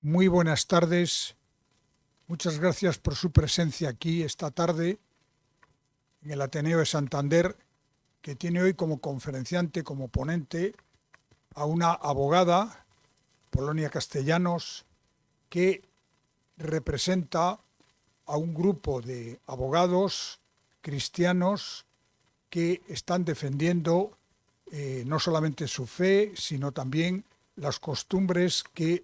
Muy buenas tardes. Muchas gracias por su presencia aquí esta tarde en el Ateneo de Santander, que tiene hoy como conferenciante, como ponente, a una abogada, Polonia Castellanos, que representa a un grupo de abogados cristianos que están defendiendo no solamente su fe, sino también las costumbres que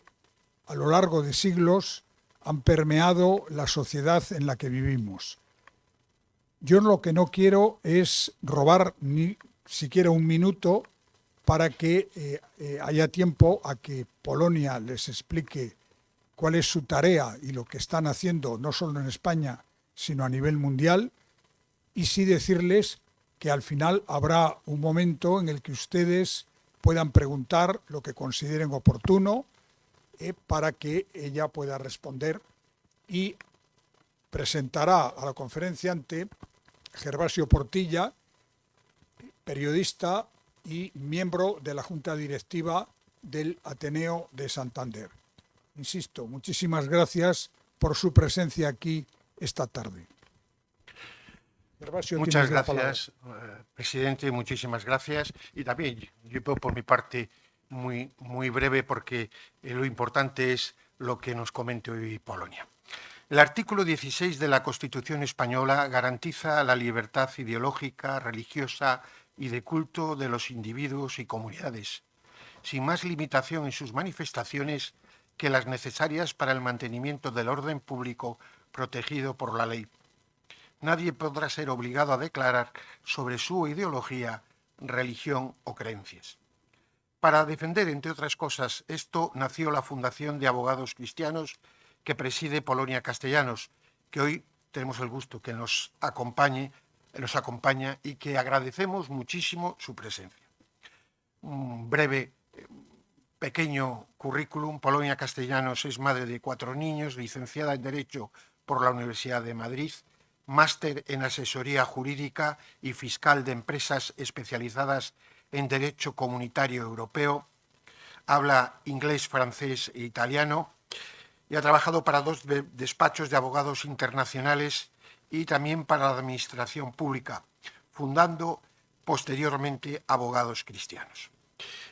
a lo largo de siglos han permeado la sociedad en la que vivimos. Yo lo que no quiero es robar ni siquiera un minuto para que haya tiempo a que Polonia les explique cuál es su tarea y lo que están haciendo, no solo en España, sino a nivel mundial, y sí decirles que al final habrá un momento en el que ustedes puedan preguntar lo que consideren oportuno para que ella pueda responder, y presentará a la conferenciante Gervasio Portilla, periodista y miembro de la Junta Directiva del Ateneo de Santander. Insisto, muchísimas gracias por su presencia aquí esta tarde. Gervasio, Muchas tienes la palabra. gracias, presidente, muchísimas gracias. Y también yo por mi parte muy breve porque lo importante es lo que nos comente hoy Polonia. El artículo 16 de la Constitución española garantiza la libertad ideológica, religiosa y de culto de los individuos y comunidades, sin más limitación en sus manifestaciones que las necesarias para el mantenimiento del orden público protegido por la ley. Nadie podrá ser obligado a declarar sobre su ideología, religión o creencias. Para defender, entre otras cosas, esto nació la Fundación de Abogados Cristianos que preside Polonia Castellanos, que hoy tenemos el gusto que nos acompaña y que agradecemos muchísimo su presencia. Un breve, pequeño currículum. Polonia Castellanos es madre de 4 niños, licenciada en Derecho por la Universidad de Madrid, máster en Asesoría Jurídica y Fiscal de Empresas especializadas en Derecho Comunitario Europeo, habla inglés, francés e italiano y ha trabajado para 2 despachos de abogados internacionales y también para la Administración Pública, fundando posteriormente Abogados Cristianos.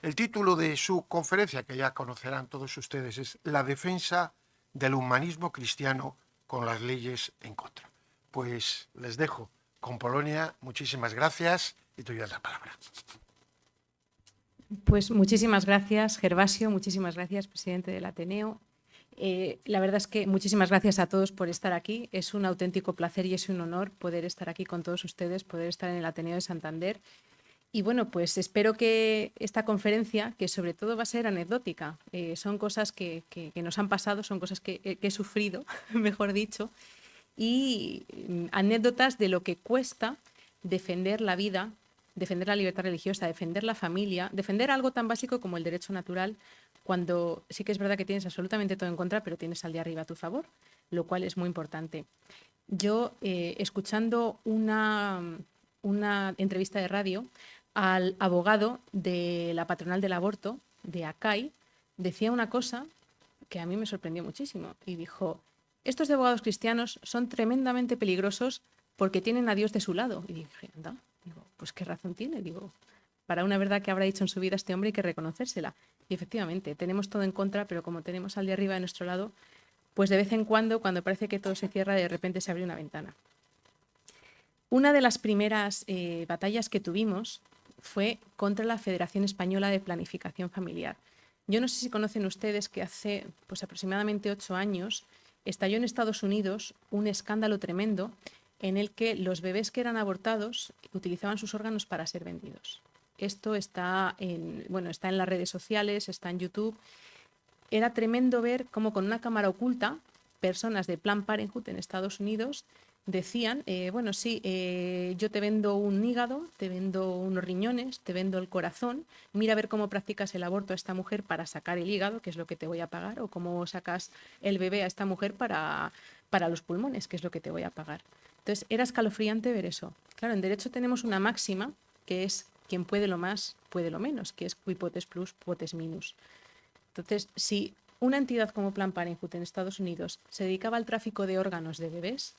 El título de su conferencia, que ya conocerán todos ustedes, es La defensa del humanismo cristiano con las leyes en contra. Pues les dejo con Polonia. Muchísimas gracias y te doy la palabra. Pues muchísimas gracias, Gervasio, muchísimas gracias, presidente del Ateneo. La verdad es que muchísimas gracias a todos por estar aquí. Es un auténtico placer y es un honor poder estar aquí con todos ustedes, poder estar en el Ateneo de Santander. Y bueno, pues espero que esta conferencia, que sobre todo va a ser anecdótica, son cosas que nos han pasado, son cosas que he sufrido, mejor dicho, y anécdotas de lo que cuesta defender la vida, defender la libertad religiosa, defender la familia, defender algo tan básico como el derecho natural, cuando sí que es verdad que tienes absolutamente todo en contra, pero tienes al de arriba a tu favor, lo cual es muy importante. Yo, escuchando una entrevista de radio al abogado de la patronal del aborto, de ACAI, decía una cosa que a mí me sorprendió muchísimo y dijo: estos abogados cristianos son tremendamente peligrosos porque tienen a Dios de su lado. Y dije, anda, digo, pues qué razón tiene, digo, para una verdad que habrá dicho en su vida este hombre hay que reconocérsela. Y efectivamente, tenemos todo en contra, pero como tenemos al de arriba de nuestro lado, pues de vez en cuando parece que todo se cierra, de repente se abre una ventana. Una de las primeras batallas que tuvimos fue contra la Federación Española de Planificación Familiar. Yo no sé si conocen ustedes que hace pues aproximadamente 8 años estalló en Estados Unidos un escándalo tremendo en el que los bebés que eran abortados utilizaban sus órganos para ser vendidos. Esto está en las redes sociales, está en YouTube. Era tremendo ver cómo con una cámara oculta personas de Planned Parenthood en Estados Unidos decían, yo te vendo un hígado, te vendo unos riñones, te vendo el corazón, mira a ver cómo practicas el aborto a esta mujer para sacar el hígado, que es lo que te voy a pagar, o cómo sacas el bebé a esta mujer para los pulmones, que es lo que te voy a pagar. Entonces, era escalofriante ver eso. Claro, en derecho tenemos una máxima que es quien puede lo más, puede lo menos, que es qui potes plus, potes minus. Entonces, si una entidad como Planned Parenthood en Estados Unidos se dedicaba al tráfico de órganos de bebés,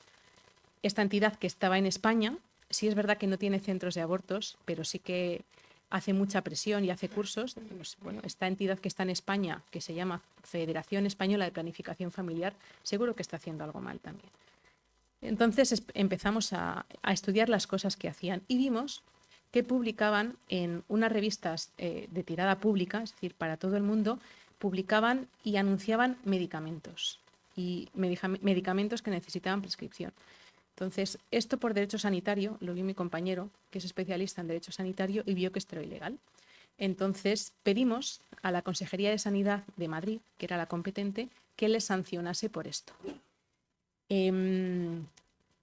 esta entidad que estaba en España, sí es verdad que no tiene centros de abortos, pero sí que hace mucha presión y hace cursos. Pues, bueno, esta entidad que está en España, que se llama Federación Española de Planificación Familiar, seguro que está haciendo algo mal también. Entonces empezamos a estudiar las cosas que hacían y vimos que publicaban en unas revistas de tirada pública, es decir, para todo el mundo, publicaban y anunciaban medicamentos, y medicamentos que necesitaban prescripción. Entonces, esto por derecho sanitario, lo vio mi compañero, que es especialista en derecho sanitario, y vio que esto era ilegal. Entonces, pedimos a la Consejería de Sanidad de Madrid, que era la competente, que les sancionase por esto.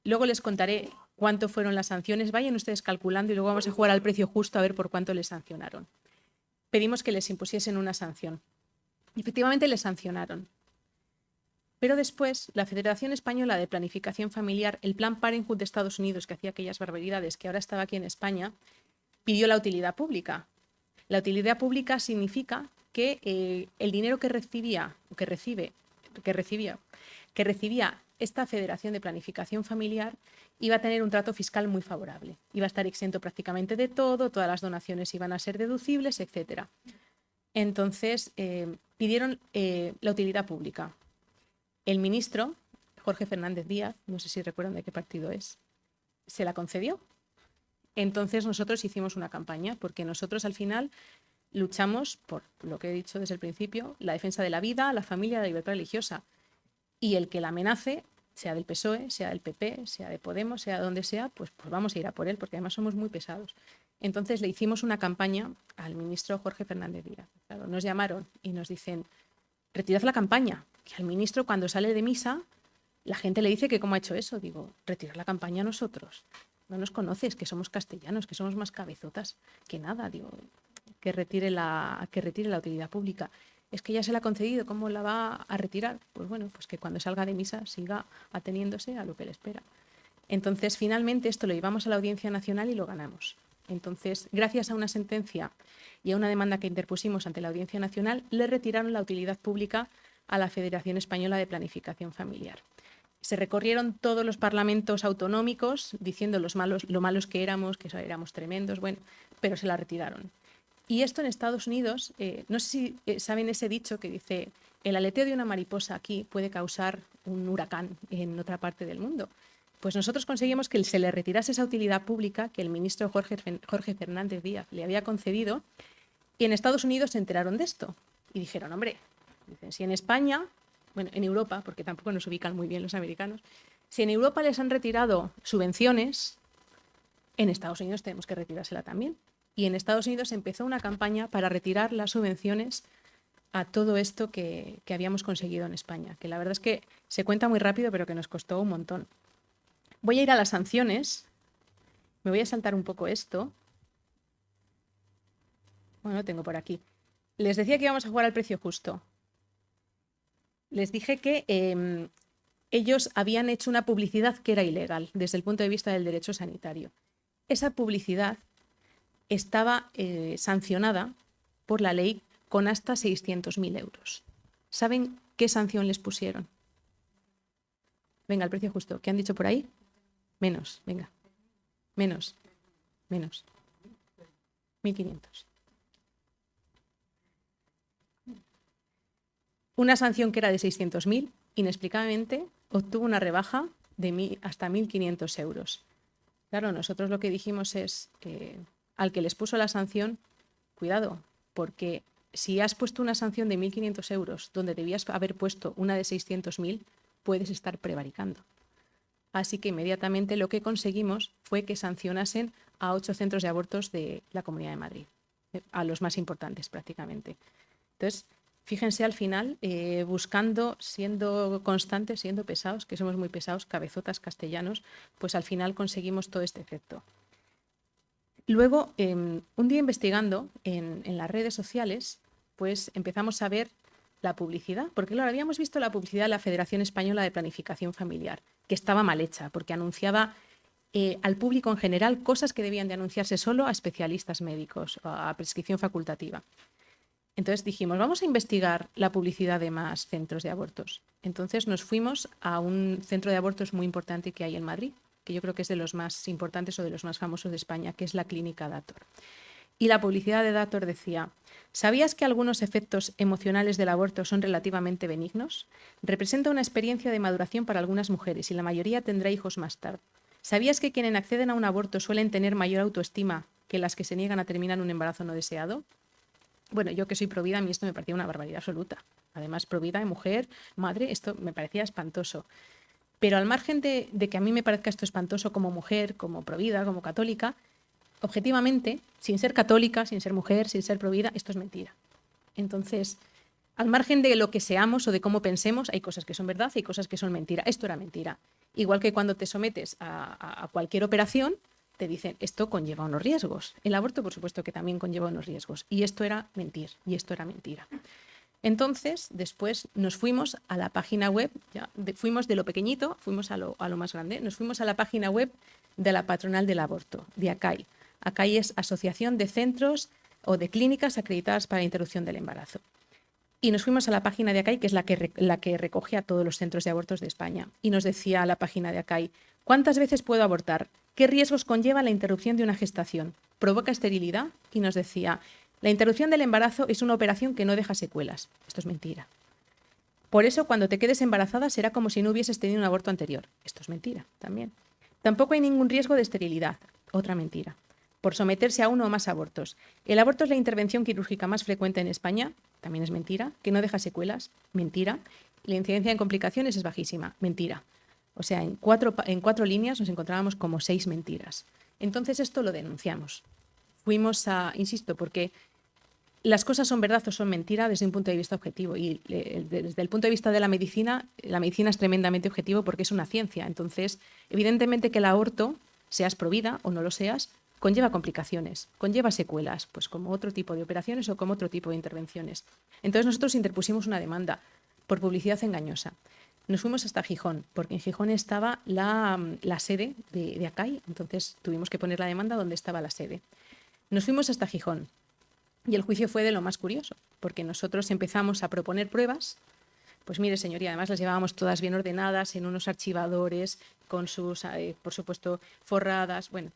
Luego les contaré cuánto fueron las sanciones. Vayan ustedes calculando y luego vamos a jugar al precio justo a ver por cuánto les sancionaron. Pedimos que les impusiesen una sanción. Y efectivamente les sancionaron. Pero después, la Federación Española de Planificación Familiar, el Planned Parenthood de Estados Unidos, que hacía aquellas barbaridades, que ahora estaba aquí en España, pidió la utilidad pública. La utilidad pública significa que el dinero que recibía esta Federación de Planificación Familiar iba a tener un trato fiscal muy favorable. Iba a estar exento prácticamente de todo, todas las donaciones iban a ser deducibles, etc. Entonces, pidieron la utilidad pública. El ministro, Jorge Fernández Díaz, no sé si recuerdan de qué partido es, se la concedió. Entonces nosotros hicimos una campaña, porque nosotros al final luchamos por lo que he dicho desde el principio, la defensa de la vida, la familia, la libertad religiosa. Y el que la amenace, sea del PSOE, sea del PP, sea de Podemos, sea de donde sea, pues vamos a ir a por él, porque además somos muy pesados. Entonces le hicimos una campaña al ministro Jorge Fernández Díaz. Claro, nos llamaron y nos dicen, retirad la campaña, que al ministro cuando sale de misa la gente le dice que cómo ha hecho eso. Digo, retirar la campaña a nosotros. No nos conoces, que somos castellanos, que somos más cabezotas que nada. Digo, que retire la utilidad pública. Es que ya se la ha concedido, ¿cómo la va a retirar? Pues bueno, pues que cuando salga de misa siga ateniéndose a lo que le espera. Entonces, finalmente esto lo llevamos a la Audiencia Nacional y lo ganamos. Entonces, gracias a una sentencia y a una demanda que interpusimos ante la Audiencia Nacional, le retiraron la utilidad pública a la Federación Española de Planificación Familiar. Se recorrieron todos los parlamentos autonómicos diciendo lo malos que éramos tremendos, bueno, pero se la retiraron. Y esto en Estados Unidos, no sé si saben ese dicho que dice, el aleteo de una mariposa aquí puede causar un huracán en otra parte del mundo. Pues nosotros conseguimos que se le retirase esa utilidad pública que el ministro Jorge Fernández Díaz le había concedido, y en Estados Unidos se enteraron de esto y dijeron, hombre, dicen, si en España, bueno, en Europa, porque tampoco nos ubican muy bien los americanos, si en Europa les han retirado subvenciones, en Estados Unidos tenemos que retirársela también. Y en Estados Unidos empezó una campaña para retirar las subvenciones a todo esto que habíamos conseguido en España, que la verdad es que se cuenta muy rápido, pero que nos costó un montón. Voy a ir a las sanciones, me voy a saltar un poco esto. Bueno, lo tengo por aquí. Les decía que íbamos a jugar al precio justo. Les dije que ellos habían hecho una publicidad que era ilegal desde el punto de vista del derecho sanitario. Esa publicidad estaba sancionada por la ley con hasta 600.000 euros. ¿Saben qué sanción les pusieron? Venga, el precio justo. ¿Qué han dicho por ahí? Menos, venga. Menos. 1.500. Una sanción que era de 600.000, inexplicablemente, obtuvo una rebaja de hasta 1.500 euros. Claro, nosotros lo que dijimos es, al que les puso la sanción, cuidado, porque si has puesto una sanción de 1.500 euros donde debías haber puesto una de 600.000, puedes estar prevaricando. Así que inmediatamente lo que conseguimos fue que sancionasen a 8 centros de abortos de la Comunidad de Madrid, a los más importantes prácticamente. Entonces, fíjense al final, buscando, siendo constantes, siendo pesados, que somos muy pesados, cabezotas castellanos, pues al final conseguimos todo este efecto. Luego, un día investigando en las redes sociales, pues empezamos a ver la publicidad, porque claro, habíamos visto la publicidad de la Federación Española de Planificación Familiar, que estaba mal hecha, porque anunciaba al público en general cosas que debían de anunciarse solo a especialistas médicos, a prescripción facultativa. Entonces dijimos, vamos a investigar la publicidad de más centros de abortos. Entonces nos fuimos a un centro de abortos muy importante que hay en Madrid, que yo creo que es de los más importantes o de los más famosos de España, que es la Clínica Dator. Y la publicidad de Dator decía, ¿sabías que algunos efectos emocionales del aborto son relativamente benignos? Representa una experiencia de maduración para algunas mujeres y la mayoría tendrá hijos más tarde. ¿Sabías que quienes acceden a un aborto suelen tener mayor autoestima que las que se niegan a terminar un embarazo no deseado? Bueno, yo que soy provida, a mí esto me parecía una barbaridad absoluta. Además, provida de mujer, madre, esto me parecía espantoso. Pero al margen de que a mí me parezca esto espantoso como mujer, como provida, como católica, objetivamente, sin ser católica, sin ser mujer, sin ser provida, esto es mentira. Entonces, al margen de lo que seamos o de cómo pensemos, hay cosas que son verdad y hay cosas que son mentira. Esto era mentira. Igual que cuando te sometes a cualquier operación, te dicen, esto conlleva unos riesgos. El aborto, por supuesto, que también conlleva unos riesgos. Y esto era mentir, y esto era mentira. Entonces, después nos fuimos a la página web, fuimos de lo pequeñito, fuimos a lo más grande, nos fuimos a la página web de la Patronal del Aborto, de ACAI. ACAI es Asociación de Centros o de Clínicas Acreditadas para la Interrupción del Embarazo. Y nos fuimos a la página de ACAI, que es la que recoge a todos los centros de abortos de España. Y nos decía la página de ACAI, ¿cuántas veces puedo abortar? ¿Qué riesgos conlleva la interrupción de una gestación? ¿Provoca esterilidad? Y nos decía, la interrupción del embarazo es una operación que no deja secuelas. Esto es mentira. Por eso, cuando te quedes embarazada, será como si no hubieses tenido un aborto anterior. Esto es mentira también. Tampoco hay ningún riesgo de esterilidad. Otra mentira. Por someterse a uno o más abortos. El aborto es la intervención quirúrgica más frecuente en España. También es mentira. Que no deja secuelas. Mentira. La incidencia en complicaciones es bajísima. Mentira. O sea, en cuatro líneas nos encontrábamos como 6 mentiras. Entonces esto lo denunciamos. Fuimos a, insisto, porque las cosas son verdad o son mentira desde un punto de vista objetivo. Y desde el punto de vista de la medicina es tremendamente objetivo porque es una ciencia. Entonces, evidentemente que el aborto, seas provida o no lo seas, conlleva complicaciones, conlleva secuelas, pues como otro tipo de operaciones o como otro tipo de intervenciones. Entonces nosotros interpusimos una demanda por publicidad engañosa. Nos fuimos hasta Gijón, porque en Gijón estaba la sede de ACAI, entonces tuvimos que poner la demanda donde estaba la sede. Nos fuimos hasta Gijón y el juicio fue de lo más curioso, porque nosotros empezamos a proponer pruebas. Pues mire, señoría, además las llevábamos todas bien ordenadas en unos archivadores, con sus, por supuesto, forradas. Bueno,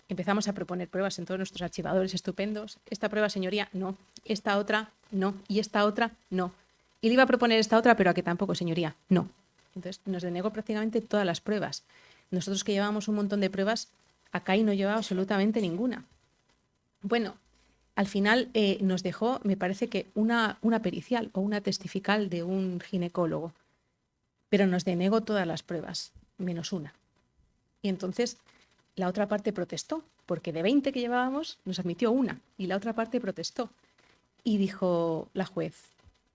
empezamos a proponer pruebas en todos nuestros archivadores estupendos. Esta prueba, señoría, no. Esta otra, no. Y esta otra, no. Y le iba a proponer esta otra, pero a que tampoco, señoría, no. Entonces nos denegó prácticamente todas las pruebas. Nosotros que llevábamos un montón de pruebas, ACAI no llevaba absolutamente ninguna. Bueno, al final nos dejó, me parece que una pericial o una testifical de un ginecólogo, pero nos denegó todas las pruebas, menos una. Y entonces la otra parte protestó, porque de 20 que llevábamos nos admitió una y la otra parte protestó. Y dijo la juez,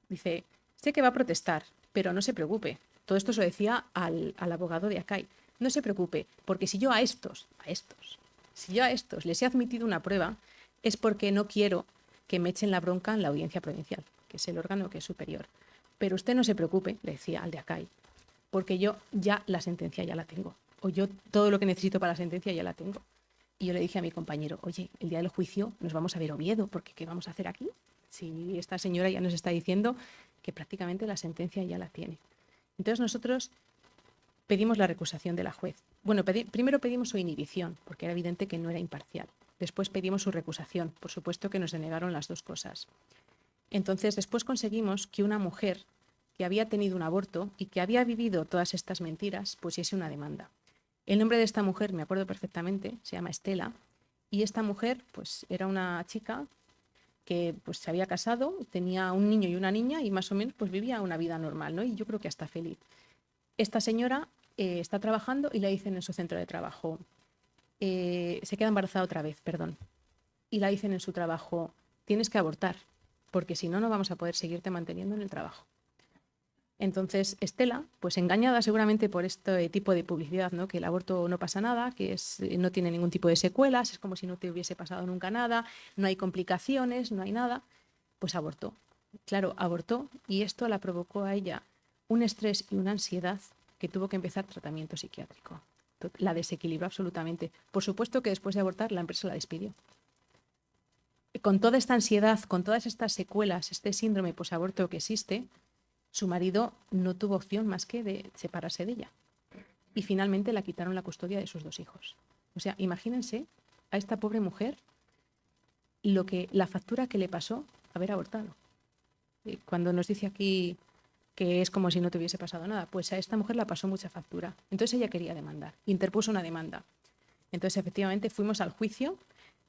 dice, sé que va a protestar, pero no se preocupe. Todo esto se lo decía al abogado de ACAI. No se preocupe, porque si yo a estos les he admitido una prueba, es porque no quiero que me echen la bronca en la audiencia provincial, que es el órgano que es superior. Pero usted no se preocupe, le decía al de ACAI, porque yo ya la sentencia ya la tengo. O yo todo lo que necesito para la sentencia ya la tengo. Y yo le dije a mi compañero, oye, el día del juicio nos vamos a ver Oviedo, porque ¿qué vamos a hacer aquí? Si esta señora ya nos está diciendo que prácticamente la sentencia ya la tiene. Entonces nosotros pedimos la recusación de la juez. Bueno, primero pedimos su inhibición, porque era evidente que no era imparcial. Después pedimos su recusación. Por supuesto que nos denegaron las dos cosas. Entonces después conseguimos que una mujer que había tenido un aborto y que había vivido todas estas mentiras pusiese una demanda. El nombre de esta mujer, me acuerdo perfectamente, se llama Estela, y esta mujer pues era una chica que pues se había casado, tenía un niño y una niña y más o menos pues vivía una vida normal, ¿no? Y yo creo que hasta feliz. Esta señora está trabajando y le dicen en su centro de trabajo, se queda embarazada otra vez, perdón, y la dicen en su trabajo, tienes que abortar, porque si no, no vamos a poder seguirte manteniendo en el trabajo. Entonces, Estela, pues engañada seguramente por este tipo de publicidad, ¿no? Que el aborto no pasa nada, que no tiene ningún tipo de secuelas, es como si no te hubiese pasado nunca nada, no hay complicaciones, no hay nada, pues abortó. Claro, abortó y esto la provocó a ella un estrés y una ansiedad que tuvo que empezar tratamiento psiquiátrico. La desequilibró absolutamente. Por supuesto que después de abortar la empresa la despidió. con toda esta ansiedad, con todas estas secuelas, este síndrome posaborto que existe, su marido no tuvo opción más que de separarse de ella. Y finalmente la quitaron la custodia de sus 2 hijos. O sea, imagínense a esta pobre mujer la factura que le pasó haber abortado. Cuando nos dice aquí que es como si no te hubiese pasado nada, pues a esta mujer la pasó mucha factura. Entonces ella quería demandar, interpuso una demanda. Entonces efectivamente fuimos al juicio.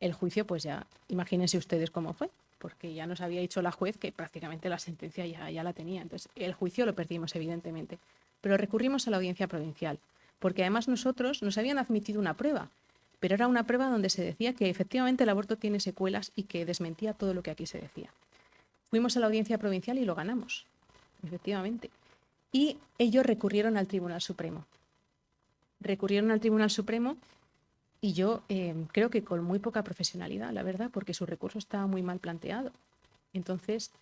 El juicio, pues ya, imagínense ustedes cómo fue, porque ya nos había dicho la juez que prácticamente la sentencia ya la tenía. Entonces el juicio lo perdimos, evidentemente. Pero recurrimos a la audiencia provincial, porque además nosotros nos habían admitido una prueba, pero era una prueba donde se decía que efectivamente el aborto tiene secuelas y que desmentía todo lo que aquí se decía. Fuimos a la audiencia provincial y lo ganamos, efectivamente. Y ellos recurrieron al Tribunal Supremo. Recurrieron al Tribunal Supremo y yo creo que con muy poca profesionalidad, la verdad, porque su recurso estaba muy mal planteado. Entonces,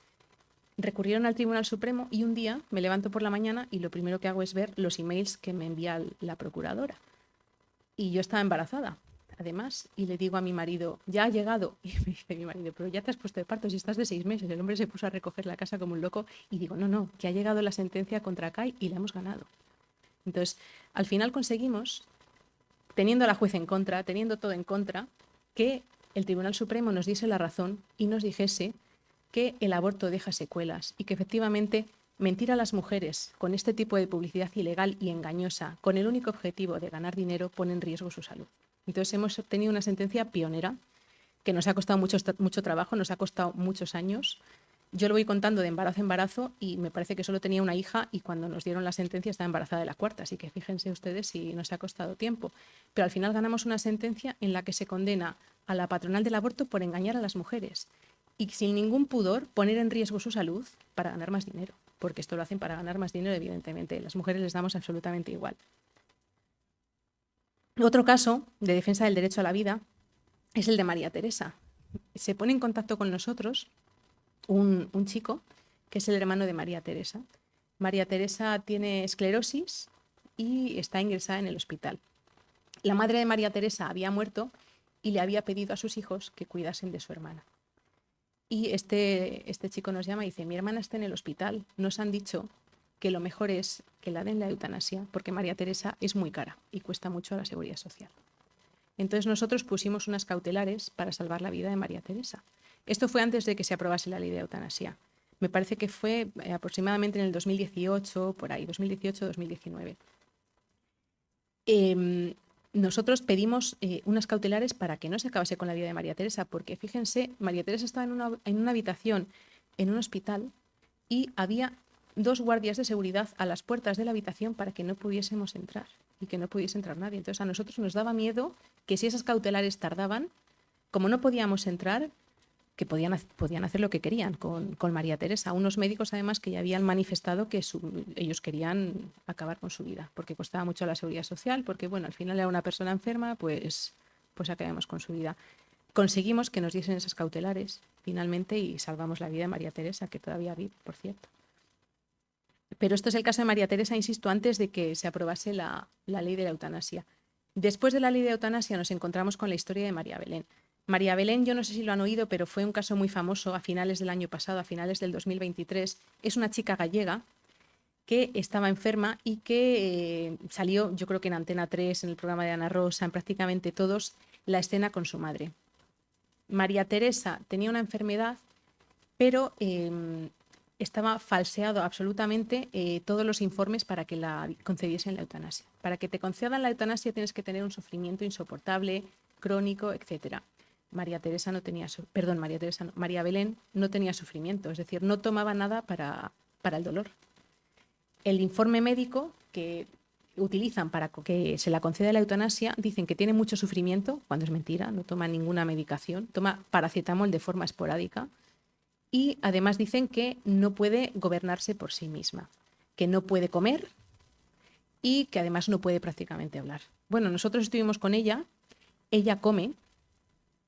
recurrieron al Tribunal Supremo y un día me levanto por la mañana y lo primero que hago es ver los emails que me envía la procuradora. Y yo estaba embarazada, además, y le digo a mi marido, ya ha llegado. Y me dice mi marido, pero ya te has puesto de parto, si estás de 6 meses. El hombre se puso a recoger la casa como un loco y digo, no, que ha llegado la sentencia contra Kai y la hemos ganado. Entonces, al final conseguimos, teniendo a la juez en contra, teniendo todo en contra, que el Tribunal Supremo nos diese la razón y nos dijese que el aborto deja secuelas y que efectivamente mentir a las mujeres con este tipo de publicidad ilegal y engañosa, con el único objetivo de ganar dinero, pone en riesgo su salud. Entonces hemos obtenido una sentencia pionera que nos ha costado mucho trabajo, nos ha costado muchos años. Yo lo voy contando de embarazo a embarazo y me parece que solo tenía una hija y cuando nos dieron la sentencia estaba embarazada de la 4ª, así que fíjense ustedes si nos ha costado tiempo. Pero al final ganamos una sentencia en la que se condena a la patronal del aborto por engañar a las mujeres y sin ningún pudor poner en riesgo su salud para ganar más dinero, porque esto lo hacen para ganar más dinero, evidentemente. Las mujeres les damos absolutamente igual. Otro caso de defensa del derecho a la vida es el de María Teresa. Se pone en contacto con nosotros un chico que es el hermano de María Teresa. María Teresa tiene esclerosis y está ingresada en el hospital. La madre de María Teresa había muerto y le había pedido a sus hijos que cuidasen de su hermana. Y este chico nos llama y dice, mi hermana está en el hospital, nos han dicho que lo mejor es que la den la eutanasia porque María Teresa es muy cara y cuesta mucho a la Seguridad Social. Entonces nosotros pusimos unas cautelares para salvar la vida de María Teresa. Esto fue antes de que se aprobase la ley de eutanasia. Me parece que fue aproximadamente en el 2018, por ahí, 2018-2019. Nosotros pedimos unas cautelares para que no se acabase con la vida de María Teresa, porque fíjense, María Teresa estaba en una habitación en un hospital y había 2 guardias de seguridad a las puertas de la habitación para que no pudiésemos entrar y que no pudiese entrar nadie. Entonces a nosotros nos daba miedo que si esas cautelares tardaban, como no podíamos entrar, que podían hacer lo que querían con María Teresa. Unos médicos además que ya habían manifestado que ellos querían acabar con su vida, porque costaba mucho a la Seguridad Social, porque bueno, al final era una persona enferma, pues acabamos con su vida. Conseguimos que nos diesen esas cautelares finalmente y salvamos la vida de María Teresa, que todavía vive, por cierto. Pero esto es el caso de María Teresa, insisto, antes de que se aprobase la ley de la eutanasia. Después de la ley de eutanasia nos encontramos con la historia de María Belén. María Belén, yo no sé si lo han oído, pero fue un caso muy famoso a finales del año pasado, a finales del 2023. Es una chica gallega que estaba enferma y que salió, yo creo que en Antena 3, en el programa de Ana Rosa, en prácticamente todos, la escena con su madre. María Teresa tenía una enfermedad, pero estaba falseado absolutamente todos los informes para que la concediesen la eutanasia. Para que te concedan la eutanasia tienes que tener un sufrimiento insoportable, crónico, etcétera. María Belén no tenía sufrimiento, es decir, no tomaba nada para el dolor. El informe médico que utilizan para que se la conceda la eutanasia dicen que tiene mucho sufrimiento, cuando es mentira, no toma ninguna medicación, toma paracetamol de forma esporádica y además dicen que no puede gobernarse por sí misma, que no puede comer y que además no puede prácticamente hablar. Bueno, nosotros estuvimos con ella come.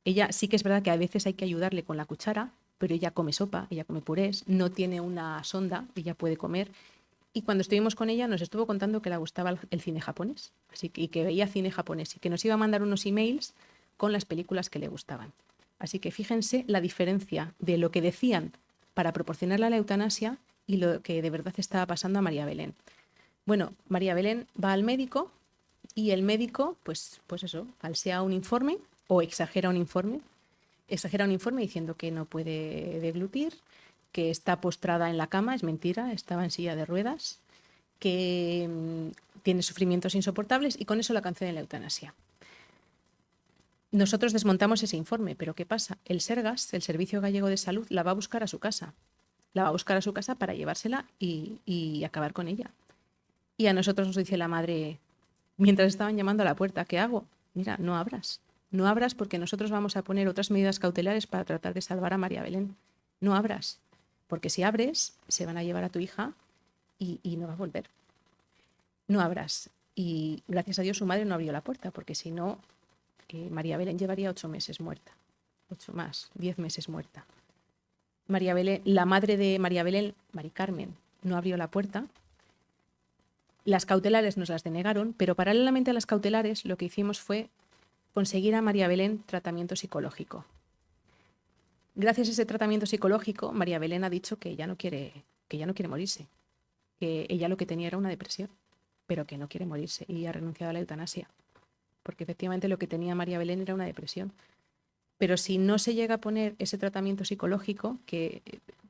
Ella sí que es verdad que a veces hay que ayudarle con la cuchara, pero ella come sopa, ella come purés, no tiene una sonda, ella puede comer. Y cuando estuvimos con ella nos estuvo contando que le gustaba el cine japonés, y que veía cine japonés y que nos iba a mandar unos emails con las películas que le gustaban. Así que fíjense la diferencia de lo que decían para proporcionarle la eutanasia y lo que de verdad estaba pasando a María Belén. Bueno, María Belén va al médico y el médico, pues eso, falsea un informe o exagera un informe diciendo que no puede deglutir, que está postrada en la cama, es mentira, estaba en silla de ruedas, que tiene sufrimientos insoportables y con eso la cancelan la eutanasia. Nosotros desmontamos ese informe, pero ¿qué pasa? El Sergas, el Servicio Gallego de Salud, la va a buscar a su casa. La va a buscar a su casa para llevársela y acabar con ella. Y a nosotros nos dice la madre, mientras estaban llamando a la puerta, ¿qué hago? Mira, no abras. No abras porque nosotros vamos a poner otras medidas cautelares para tratar de salvar a María Belén. No abras, porque si abres, se van a llevar a tu hija y no va a volver. No abras. Y gracias a Dios su madre no abrió la puerta, porque si no, María Belén llevaría 8 meses muerta. 8 más, 10 meses muerta. María Belén, la madre de María Belén, Mari Carmen, no abrió la puerta. Las cautelares nos las denegaron, pero paralelamente a las cautelares lo que hicimos fue conseguir a María Belén tratamiento psicológico. Gracias a ese tratamiento psicológico, María Belén ha dicho que ya no quiere morirse, que ella lo que tenía era una depresión, pero que no quiere morirse y ha renunciado a la eutanasia, porque efectivamente lo que tenía María Belén era una depresión. Pero si no se llega a poner ese tratamiento psicológico, que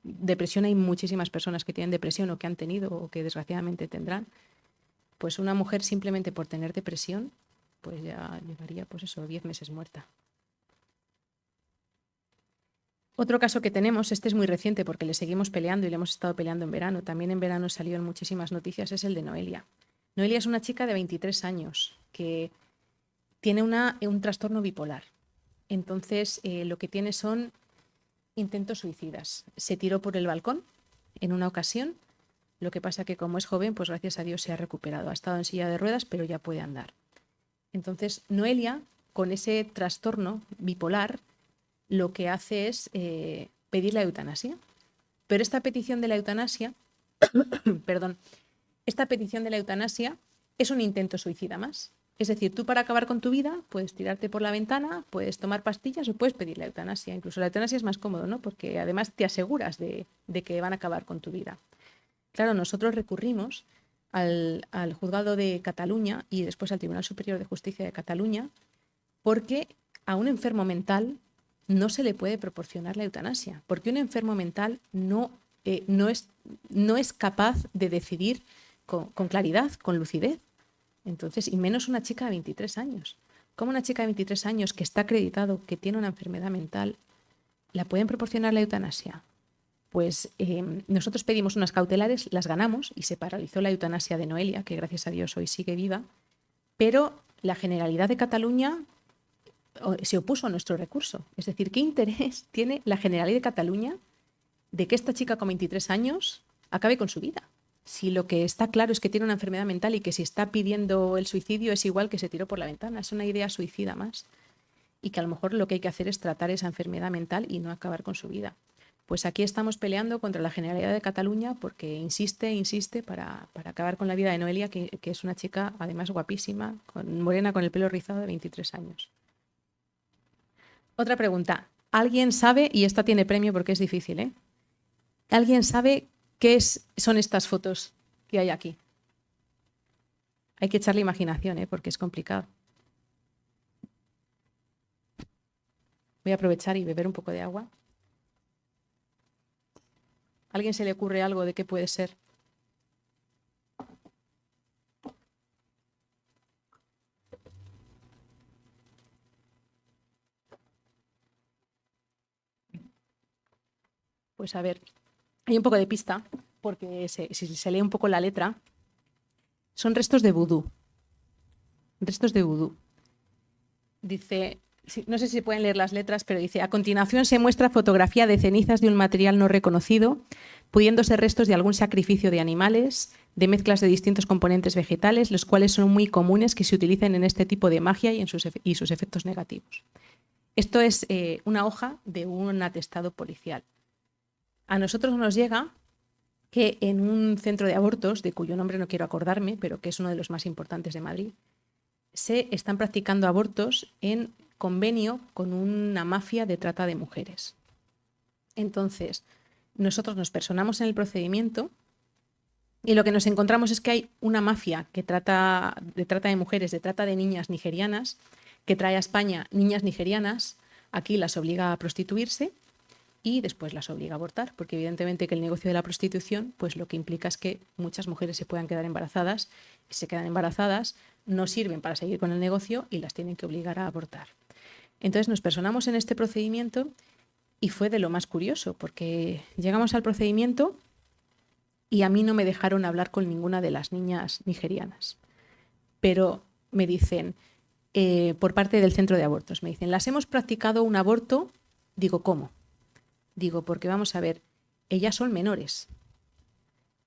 depresión hay muchísimas personas que tienen depresión o que han tenido o que desgraciadamente tendrán, pues una mujer simplemente por tener depresión, pues ya llevaría, pues eso, 10 meses muerta. Otro caso que tenemos, este es muy reciente porque le seguimos peleando y le hemos estado peleando en verano, también en verano salieron muchísimas noticias, es el de Noelia. Noelia es una chica de 23 años que tiene un trastorno bipolar. Entonces, lo que tiene son intentos suicidas. Se tiró por el balcón en una ocasión, lo que pasa que como es joven, pues gracias a Dios se ha recuperado. Ha estado en silla de ruedas, pero ya puede andar. Entonces, Noelia, con ese trastorno bipolar, lo que hace es pedir la eutanasia. Pero esta petición de la eutanasia, esta petición de la eutanasia es un intento suicida más. Es decir, tú para acabar con tu vida puedes tirarte por la ventana, puedes tomar pastillas o puedes pedir la eutanasia. Incluso la eutanasia es más cómodo, ¿no? Porque además te aseguras de que van a acabar con tu vida. Claro, nosotros recurrimos al Juzgado de Cataluña y después al Tribunal Superior de Justicia de Cataluña porque a un enfermo mental no se le puede proporcionar la eutanasia, porque un enfermo mental no es capaz de decidir con claridad, con lucidez. Entonces, y menos una chica de 23 años. ¿Cómo una chica de 23 años que está acreditado que tiene una enfermedad mental, la pueden proporcionar la eutanasia? Pues nosotros pedimos unas cautelares, las ganamos y se paralizó la eutanasia de Noelia, que gracias a Dios hoy sigue viva, pero la Generalidad de Cataluña se opuso a nuestro recurso. Es decir, ¿qué interés tiene la Generalidad de Cataluña de que esta chica con 23 años acabe con su vida? Si lo que está claro es que tiene una enfermedad mental y que si está pidiendo el suicidio es igual que se tiró por la ventana, es una idea suicida más. Y que a lo mejor lo que hay que hacer es tratar esa enfermedad mental y no acabar con su vida. Pues aquí estamos peleando contra la Generalidad de Cataluña porque insiste para acabar con la vida de Noelia, que es una chica además guapísima, morena con el pelo rizado de 23 años. Otra pregunta. ¿Alguien sabe, y esta tiene premio porque es difícil, ¿alguien sabe qué son estas fotos que hay aquí? Hay que echarle imaginación, porque es complicado. Voy a aprovechar y beber un poco de agua. ¿A alguien se le ocurre algo de qué puede ser? Pues a ver, hay un poco de pista, porque si se lee un poco la letra, son restos de vudú. Restos de vudú. Dice, no sé si se pueden leer las letras, pero dice, a continuación se muestra fotografía de cenizas de un material no reconocido, pudiendo ser restos de algún sacrificio de animales, de mezclas de distintos componentes vegetales, los cuales son muy comunes que se utilicen en este tipo de magia y sus efectos negativos. Esto es una hoja de un atestado policial. A nosotros nos llega que en un centro de abortos, de cuyo nombre no quiero acordarme, pero que es uno de los más importantes de Madrid, se están practicando abortos convenio con una mafia de trata de mujeres. Entonces, nosotros nos personamos en el procedimiento y lo que nos encontramos es que hay una mafia que trata de mujeres, de trata de niñas nigerianas, que trae a España niñas nigerianas, aquí las obliga a prostituirse y después las obliga a abortar, porque evidentemente que el negocio de la prostitución pues lo que implica es que muchas mujeres se puedan quedar embarazadas, y se quedan embarazadas, no sirven para seguir con el negocio y las tienen que obligar a abortar. Entonces nos personamos en este procedimiento y fue de lo más curioso, porque llegamos al procedimiento y a mí no me dejaron hablar con ninguna de las niñas nigerianas. Pero me dicen, por parte del centro de abortos, me dicen, las hemos practicado un aborto. Digo, ¿cómo? Digo, porque vamos a ver, ellas son menores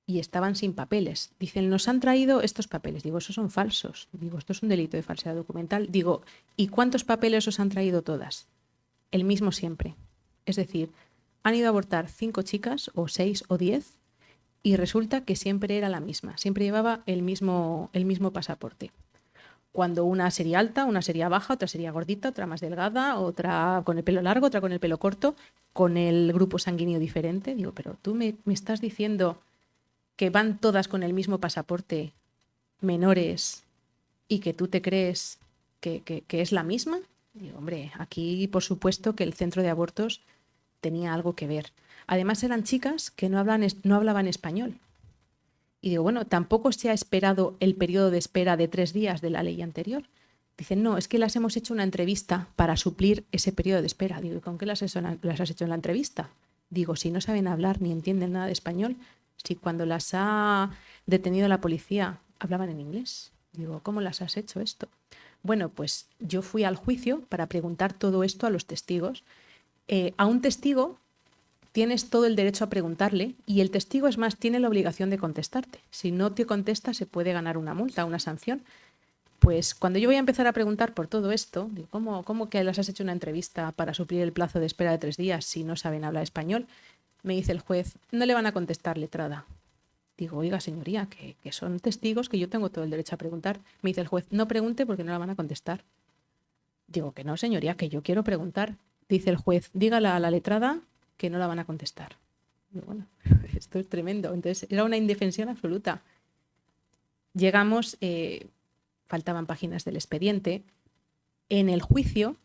y estaban sin papeles. Dicen, nos han traído estos papeles. Digo, esos son falsos. Digo, esto es un delito de falsedad documental. Digo, ¿y cuántos papeles os han traído todas? El mismo siempre. Es decir, han ido a abortar 5 chicas, o 6 o 10, y resulta que siempre era la misma. Siempre llevaba el mismo pasaporte. Cuando una sería alta, una sería baja, otra sería gordita, otra más delgada, otra con el pelo largo, otra con el pelo corto, con el grupo sanguíneo diferente. Digo, pero tú me estás diciendo que van todas con el mismo pasaporte, menores, y que tú te crees que es la misma. Digo, hombre, aquí por supuesto que el centro de abortos tenía algo que ver. Además eran chicas que no hablaban español. Y digo, bueno, tampoco se ha esperado el periodo de espera de 3 días de la ley anterior. Dicen, no, es que las hemos hecho una entrevista para suplir ese periodo de espera. Digo, ¿y con qué las has hecho en la entrevista? Digo, si no saben hablar ni entienden nada de español, si cuando las ha detenido la policía hablaban en inglés. Digo, ¿cómo las has hecho esto? Bueno, pues yo fui al juicio para preguntar todo esto a los testigos. A un testigo tienes todo el derecho a preguntarle y el testigo, es más, tiene la obligación de contestarte. Si no te contesta, se puede ganar una multa, una sanción. Pues cuando yo voy a empezar a preguntar por todo esto, digo, ¿cómo que las has hecho una entrevista para suplir el plazo de espera de 3 días si no saben hablar español? Me dice el juez, no le van a contestar, letrada. Digo, oiga, señoría, que son testigos, que yo tengo todo el derecho a preguntar. Me dice el juez, no pregunte porque no la van a contestar. Digo, que no, señoría, que yo quiero preguntar. Dice el juez, dígale a la letrada que no la van a contestar. Digo, bueno, esto es tremendo. Entonces, era una indefensión absoluta. Llegamos, faltaban páginas del expediente. En el juicio,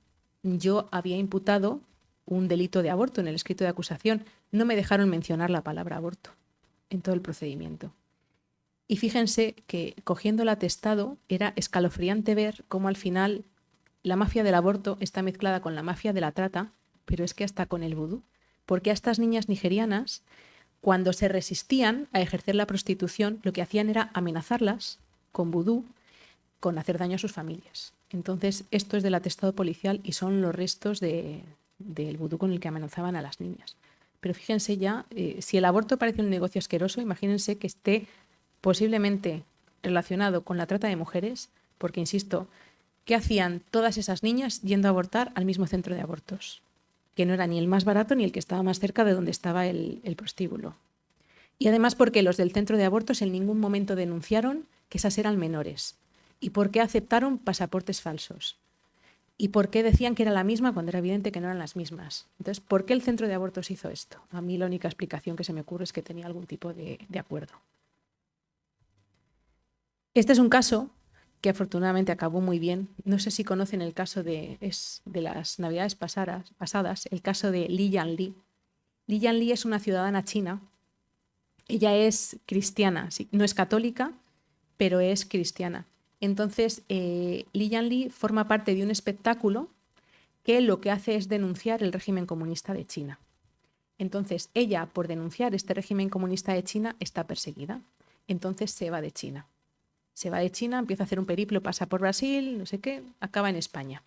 yo había imputado un delito de aborto en el escrito de acusación. No me dejaron mencionar la palabra aborto en todo el procedimiento. Y fíjense que, cogiendo el atestado, era escalofriante ver cómo al final la mafia del aborto está mezclada con la mafia de la trata, pero es que hasta con el vudú. Porque a estas niñas nigerianas, cuando se resistían a ejercer la prostitución, lo que hacían era amenazarlas con vudú, con hacer daño a sus familias. Entonces, esto es del atestado policial y son los restos del vudú con el que amenazaban a las niñas. Pero fíjense ya, si el aborto parece un negocio asqueroso, imagínense que esté posiblemente relacionado con la trata de mujeres, porque, insisto, ¿qué hacían todas esas niñas yendo a abortar al mismo centro de abortos? Que no era ni el más barato ni el que estaba más cerca de donde estaba el prostíbulo. Y además porque los del centro de abortos en ningún momento denunciaron que esas eran menores. ¿Y por qué aceptaron pasaportes falsos? ¿Y por qué decían que era la misma cuando era evidente que no eran las mismas? Entonces, ¿por qué el centro de abortos hizo esto? A mí la única explicación que se me ocurre es que tenía algún tipo de acuerdo. Este es un caso que afortunadamente acabó muy bien. No sé si conocen el caso de las Navidades pasadas, el caso de Li Yanli. Li Yanli es una ciudadana china. Ella es cristiana, sí, no es católica, pero es cristiana. Entonces, Li Yanli forma parte de un espectáculo que lo que hace es denunciar el régimen comunista de China. Entonces, ella, por denunciar este régimen comunista de China, está perseguida. Entonces, se va de China. Se va de China, empieza a hacer un periplo, pasa por Brasil, no sé qué, acaba en España.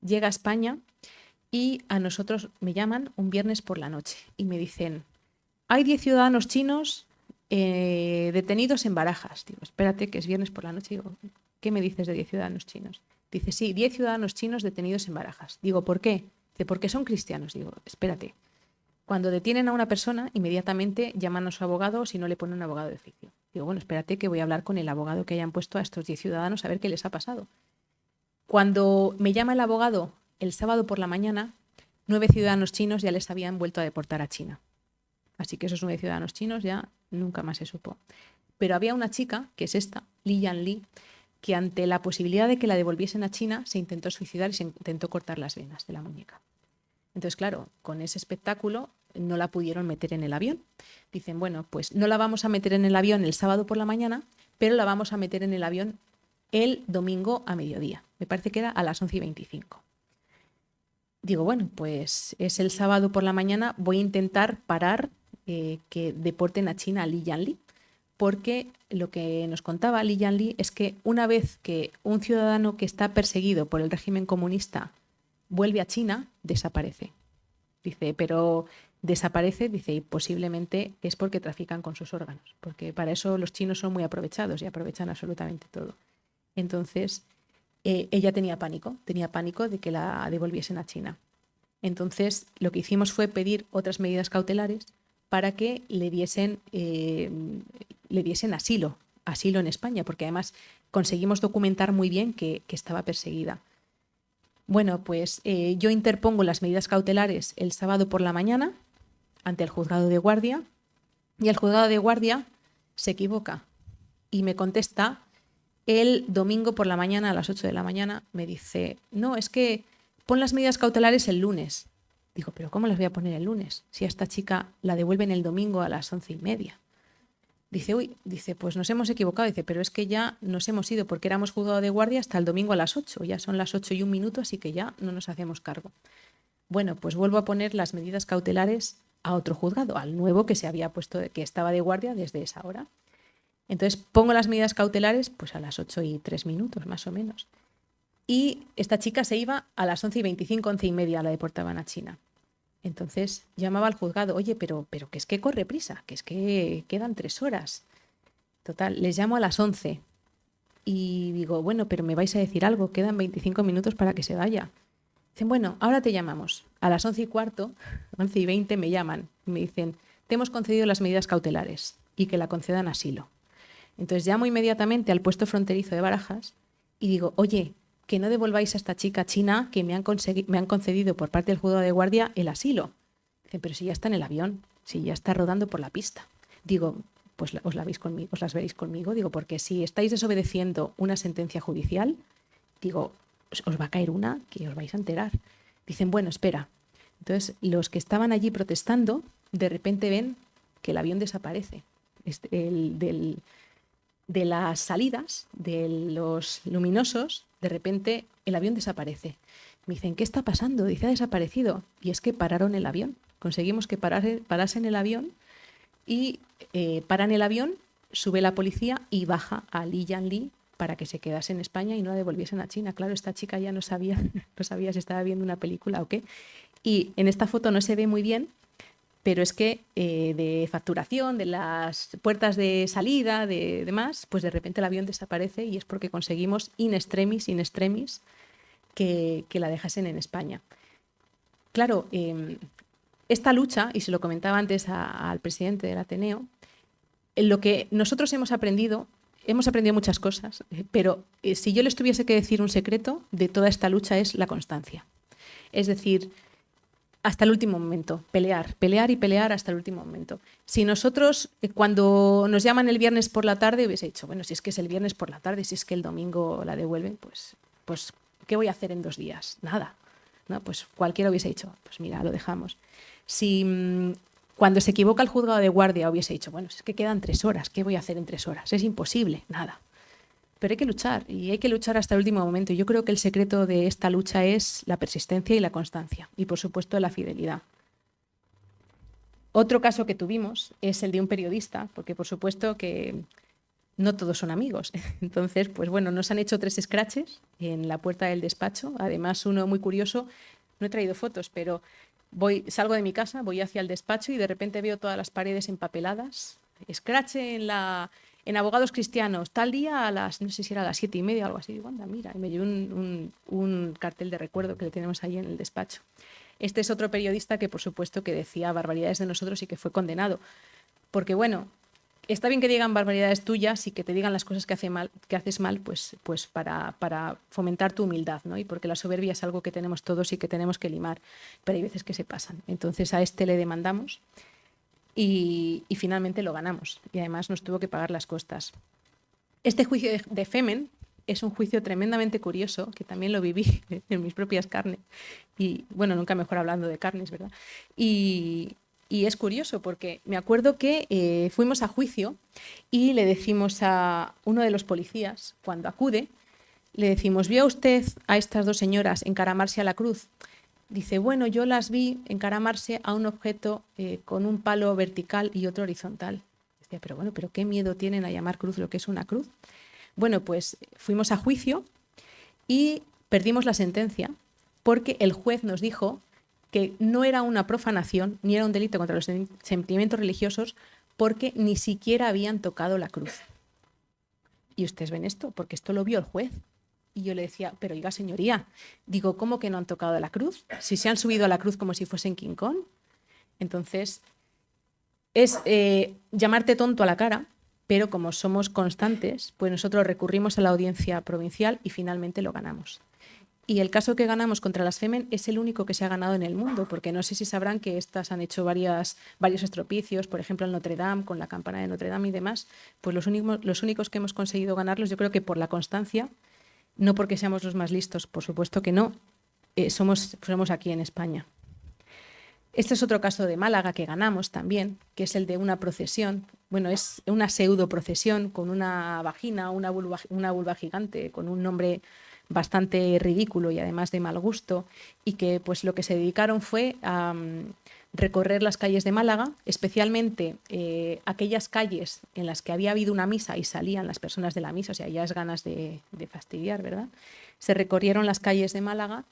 Llega a España y a nosotros me llaman un viernes por la noche y me dicen, hay 10 ciudadanos chinos detenidos en Barajas. Digo, espérate, que es viernes por la noche. Digo, ¿qué me dices de 10 ciudadanos chinos? Dice, sí, 10 ciudadanos chinos detenidos en Barajas. Digo, ¿por qué? Dice, porque son cristianos. Digo, espérate. Cuando detienen a una persona, inmediatamente llaman a su abogado o si no le ponen un abogado de oficio. Digo, bueno, espérate que voy a hablar con el abogado que hayan puesto a estos 10 ciudadanos a ver qué les ha pasado. Cuando me llama el abogado el sábado por la mañana 9 ciudadanos chinos ya les habían vuelto a deportar a China. Así que esos 9 ciudadanos chinos ya nunca más se supo. Pero había una chica, que es esta, Li Yanli, que ante la posibilidad de que la devolviesen a China se intentó suicidar y se intentó cortar las venas de la muñeca. Entonces, claro, con ese espectáculo no la pudieron meter en el avión. Dicen, bueno, pues no la vamos a meter en el avión el sábado por la mañana, pero la vamos a meter en el avión el domingo a mediodía. Me parece que era a las 11:25. Digo, bueno, pues es el sábado por la mañana, voy a intentar parar que deporten a China a Li Yanli, porque lo que nos contaba Li Yanli es que una vez que un ciudadano que está perseguido por el régimen comunista vuelve a China, desaparece. Dice, pero desaparece, dice, y posiblemente es porque trafican con sus órganos, porque para eso los chinos son muy aprovechados y aprovechan absolutamente todo. Entonces, ella tenía pánico de que la devolviesen a China. Entonces, lo que hicimos fue pedir otras medidas cautelares para que le diesen asilo en España, porque además conseguimos documentar muy bien que estaba perseguida. Bueno, pues yo interpongo las medidas cautelares el sábado por la mañana ante el juzgado de guardia y el juzgado de guardia se equivoca y me contesta el domingo por la mañana a las 8 de la mañana. Me dice, no, es que pon las medidas cautelares el lunes. Digo, pero ¿cómo las voy a poner el lunes? Si a esta chica la devuelven el domingo a las 11:30. Dice, pues nos hemos equivocado. Dice, pero es que ya nos hemos ido porque éramos juzgado de guardia hasta el domingo a las 8. Ya son las 8:01, así que ya no nos hacemos cargo. Bueno, pues vuelvo a poner las medidas cautelares a otro juzgado, al nuevo que se había puesto, que estaba de guardia desde esa hora. Entonces pongo las medidas cautelares pues a las 8:03, más o menos. Y esta chica se iba a las 11:25, 11:30, la deportaban a China. Entonces llamaba al juzgado, oye, pero que es que corre prisa, que es que quedan 3 horas. Total, les llamo a las 11 y digo, bueno, pero me vais a decir algo, quedan 25 minutos para que se vaya. Dicen, bueno, ahora te llamamos. A las 11:15, 11:20 me llaman y me dicen, te hemos concedido las medidas cautelares y que la concedan asilo. Entonces llamo inmediatamente al puesto fronterizo de Barajas y digo, oye, que no devolváis a esta chica china que me han concedido por parte del juzgado de guardia el asilo. Dicen, pero si ya está en el avión, si ya está rodando por la pista. Digo, pues os las veréis conmigo. Digo, porque si estáis desobedeciendo una sentencia judicial, digo, os va a caer una que os vais a enterar. Dicen, bueno, espera. Entonces, los que estaban allí protestando, de repente ven que el avión desaparece. De las salidas, de los luminosos, de repente el avión desaparece. Me dicen, ¿qué está pasando? Dice, ha desaparecido. Y es que pararon el avión. Conseguimos que parasen el avión y paran el avión, sube la policía y baja a Li Yanli para que se quedase en España y no la devolviesen a China. Claro, esta chica ya no sabía si estaba viendo una película o qué. Y en esta foto no se ve muy bien, pero es que de facturación, de las puertas de salida, de demás, pues de repente el avión desaparece y es porque conseguimos in extremis, que la dejasen en España. Claro, esta lucha, y se lo comentaba antes al presidente del Ateneo, en lo que nosotros hemos aprendido muchas cosas, pero si yo les tuviese que decir un secreto de toda esta lucha es la constancia. Es decir, hasta el último momento, pelear y pelear hasta el último momento. Si nosotros, cuando nos llaman el viernes por la tarde, hubiese dicho, bueno, si es que es el viernes por la tarde, si es que el domingo la devuelven, pues ¿qué voy a hacer en 2 días? Nada. ¿No? Pues cualquiera hubiese dicho, pues mira, lo dejamos. Si cuando se equivoca el juzgado de guardia hubiese dicho, bueno, si es que quedan 3 horas, ¿qué voy a hacer en 3 horas? Es imposible, nada. Pero hay que luchar, y hay que luchar hasta el último momento. Yo creo que el secreto de esta lucha es la persistencia y la constancia, y por supuesto la fidelidad. Otro caso que tuvimos es el de un periodista, porque por supuesto que no todos son amigos. Entonces, pues bueno, nos han hecho 3 scratches en la puerta del despacho. Además, uno muy curioso, no he traído fotos, pero salgo de mi casa, voy hacia el despacho y de repente veo todas las paredes empapeladas. Scratch en Abogados Cristianos, tal día no sé si era a las 7:30 o algo así. Digo, anda, mira, y me llevo un cartel de recuerdo que le tenemos ahí en el despacho. Este es otro periodista que, por supuesto, que decía barbaridades de nosotros y que fue condenado. Porque, bueno, está bien que digan barbaridades tuyas y que te digan las cosas que haces mal, pues para fomentar tu humildad, ¿no? Y porque la soberbia es algo que tenemos todos y que tenemos que limar, pero hay veces que se pasan. Entonces a este le demandamos y finalmente lo ganamos. Y además nos tuvo que pagar las costas. Este juicio de Femen es un juicio tremendamente curioso, que también lo viví en mis propias carnes. Y bueno, nunca mejor hablando de carnes, ¿verdad? Y es curioso porque me acuerdo que fuimos a juicio y le decimos a uno de los policías, cuando acude, le decimos, ¿vio usted a estas dos señoras encaramarse a la cruz? Dice, bueno, yo las vi encaramarse a un objeto con un palo vertical y otro horizontal. Decía, pero bueno, ¿pero qué miedo tienen a llamar cruz lo que es una cruz? Bueno, pues fuimos a juicio y perdimos la sentencia porque el juez nos dijo que no era una profanación ni era un delito contra los sentimientos religiosos porque ni siquiera habían tocado la cruz. Y ustedes ven esto, porque esto lo vio el juez. Y yo le decía, pero oiga, señoría, digo, ¿cómo que no han tocado la cruz? Si se han subido a la cruz como si fuesen King Kong. Entonces, es llamarte tonto a la cara, pero como somos constantes, pues nosotros recurrimos a la audiencia provincial y finalmente lo ganamos. Y el caso que ganamos contra las Femen es el único que se ha ganado en el mundo, porque no sé si sabrán que estas han hecho varios estropicios, por ejemplo en Notre Dame, con la campana de Notre Dame y demás, pues los únicos que hemos conseguido ganarlos, yo creo que por la constancia, no porque seamos los más listos, por supuesto que no, somos aquí en España. Este es otro caso de Málaga que ganamos también, que es el de una procesión. Bueno, es una pseudo procesión con una vagina, una vulva gigante, con un nombre bastante ridículo y además de mal gusto, y que pues lo que se dedicaron fue a recorrer las calles de Málaga, especialmente aquellas calles en las que había habido una misa y salían las personas de la misa, o sea, ya es ganas de fastidiar, ¿verdad? Se recorrieron las calles de Málaga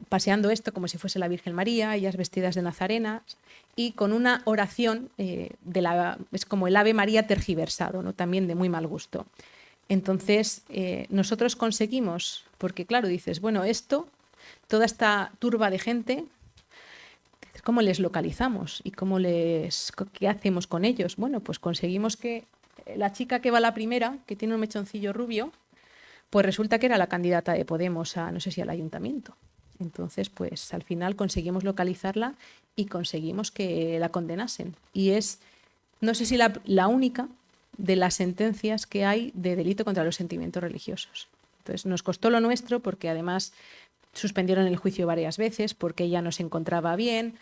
paseando esto como si fuese la Virgen María, ellas vestidas de nazarenas y con una oración es como el Ave María tergiversado, ¿no? También de muy mal gusto. Entonces, nosotros conseguimos, porque claro, dices, bueno, toda esta turba de gente, ¿cómo les localizamos? ¿Y qué hacemos con ellos? Bueno, pues conseguimos que la chica que va la primera, que tiene un mechoncillo rubio, pues resulta que era la candidata de Podemos no sé si al ayuntamiento. Entonces, pues al final conseguimos localizarla y conseguimos que la condenasen. Y es, no sé si la única de las sentencias que hay de delito contra los sentimientos religiosos. Entonces, nos costó lo nuestro porque además suspendieron el juicio varias veces, porque ella no se encontraba bien,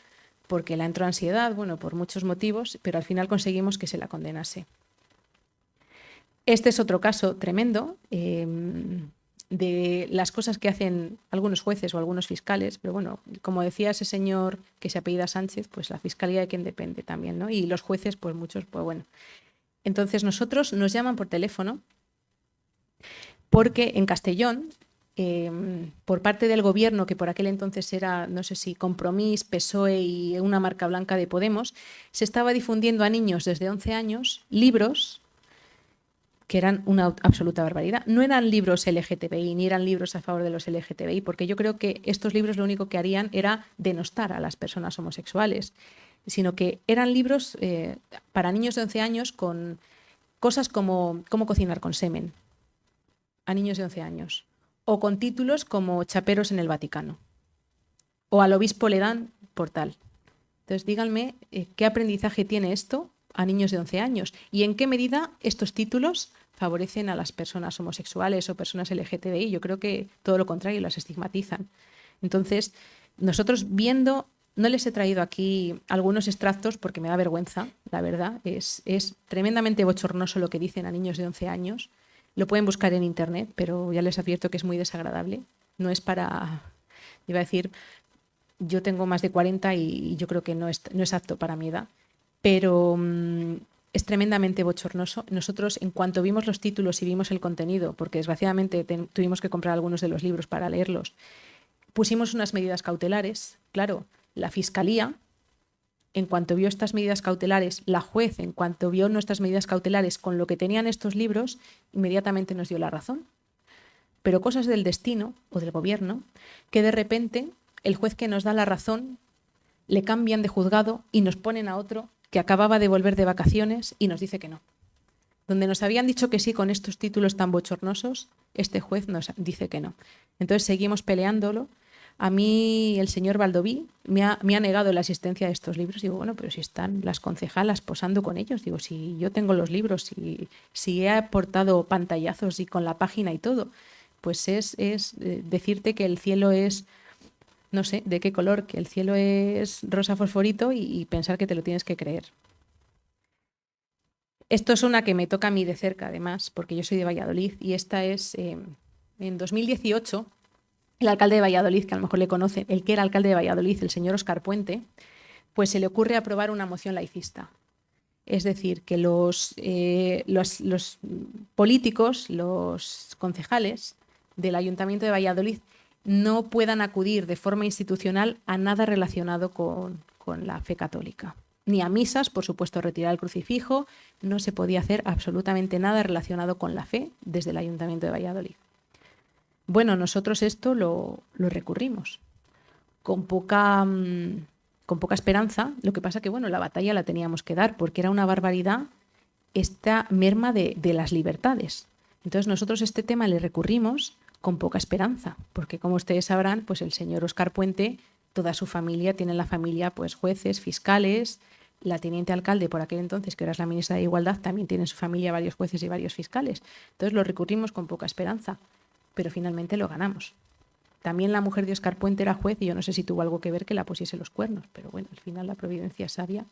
porque la entró ansiedad, bueno, por muchos motivos, pero al final conseguimos que se la condenase. Este es otro caso tremendo de las cosas que hacen algunos jueces o algunos fiscales, pero bueno, como decía ese señor que se apellida Sánchez, pues la fiscalía de quien depende también, ¿no? Y los jueces, pues muchos, pues bueno. Entonces nosotros nos llaman por teléfono porque en Castellón, por parte del gobierno, que por aquel entonces era, no sé si Compromís, PSOE y una marca blanca de Podemos, se estaba difundiendo a niños desde 11 años libros que eran una absoluta barbaridad. No eran libros LGTBI, ni eran libros a favor de los LGTBI, porque yo creo que estos libros lo único que harían era denostar a las personas homosexuales, sino que eran libros para niños de 11 años con cosas como cómo cocinar con semen, a niños de 11 años, o con títulos como Chaperos en el Vaticano, o al obispo le dan por tal. Entonces díganme qué aprendizaje tiene esto a niños de 11 años y en qué medida estos títulos favorecen a las personas homosexuales o personas LGTBI. Yo creo que todo lo contrario, las estigmatizan. Entonces, nosotros viendo, no les he traído aquí algunos extractos porque me da vergüenza, la verdad. Es tremendamente bochornoso lo que dicen a niños de 11 años. Lo pueden buscar en internet, pero ya les advierto que es muy desagradable. No es para, iba a decir, yo tengo más de 40 y yo creo que no es apto para mi edad. Pero es tremendamente bochornoso. Nosotros, en cuanto vimos los títulos y vimos el contenido, porque desgraciadamente tuvimos que comprar algunos de los libros para leerlos, pusimos unas medidas cautelares. Claro, la Fiscalía, en cuanto vio estas medidas cautelares, la juez, en cuanto vio nuestras medidas cautelares con lo que tenían estos libros, inmediatamente nos dio la razón. Pero cosas del destino o del gobierno, que de repente el juez que nos da la razón le cambian de juzgado y nos ponen a otro que acababa de volver de vacaciones y nos dice que no. Donde nos habían dicho que sí con estos títulos tan bochornosos, este juez nos dice que no. Entonces seguimos peleándolo. A mí el señor Baldoví me ha negado la asistencia a estos libros. Digo, bueno, pero si están las concejalas posando con ellos. Digo, si yo tengo los libros, si he aportado pantallazos y con la página y todo, pues es decirte que el cielo es, no sé de qué color, que el cielo es rosa fosforito y pensar que te lo tienes que creer. Esto es una que me toca a mí de cerca, además, porque yo soy de Valladolid, y esta es en 2018. El alcalde de Valladolid, que a lo mejor le conocen, el que era alcalde de Valladolid, el señor Óscar Puente, pues se le ocurre aprobar una moción laicista. Es decir, que los políticos, los concejales del Ayuntamiento de Valladolid no puedan acudir de forma institucional a nada relacionado con la fe católica. Ni a misas, por supuesto, retirar el crucifijo, no se podía hacer absolutamente nada relacionado con la fe desde el Ayuntamiento de Valladolid. Bueno, nosotros esto lo recurrimos con poca esperanza. Lo que pasa que, bueno, la batalla la teníamos que dar porque era una barbaridad esta merma de las libertades. Entonces nosotros este tema le recurrimos con poca esperanza, porque como ustedes sabrán, pues el señor Óscar Puente, toda su familia, tiene en la familia pues jueces, fiscales, la teniente alcalde por aquel entonces, que ahora es la ministra de Igualdad, también tiene en su familia varios jueces y varios fiscales. Entonces lo recurrimos con poca esperanza, pero finalmente lo ganamos. También la mujer de Óscar Puente era juez y yo no sé si tuvo algo que ver que la pusiese los cuernos, pero bueno, al final la providencia es sabia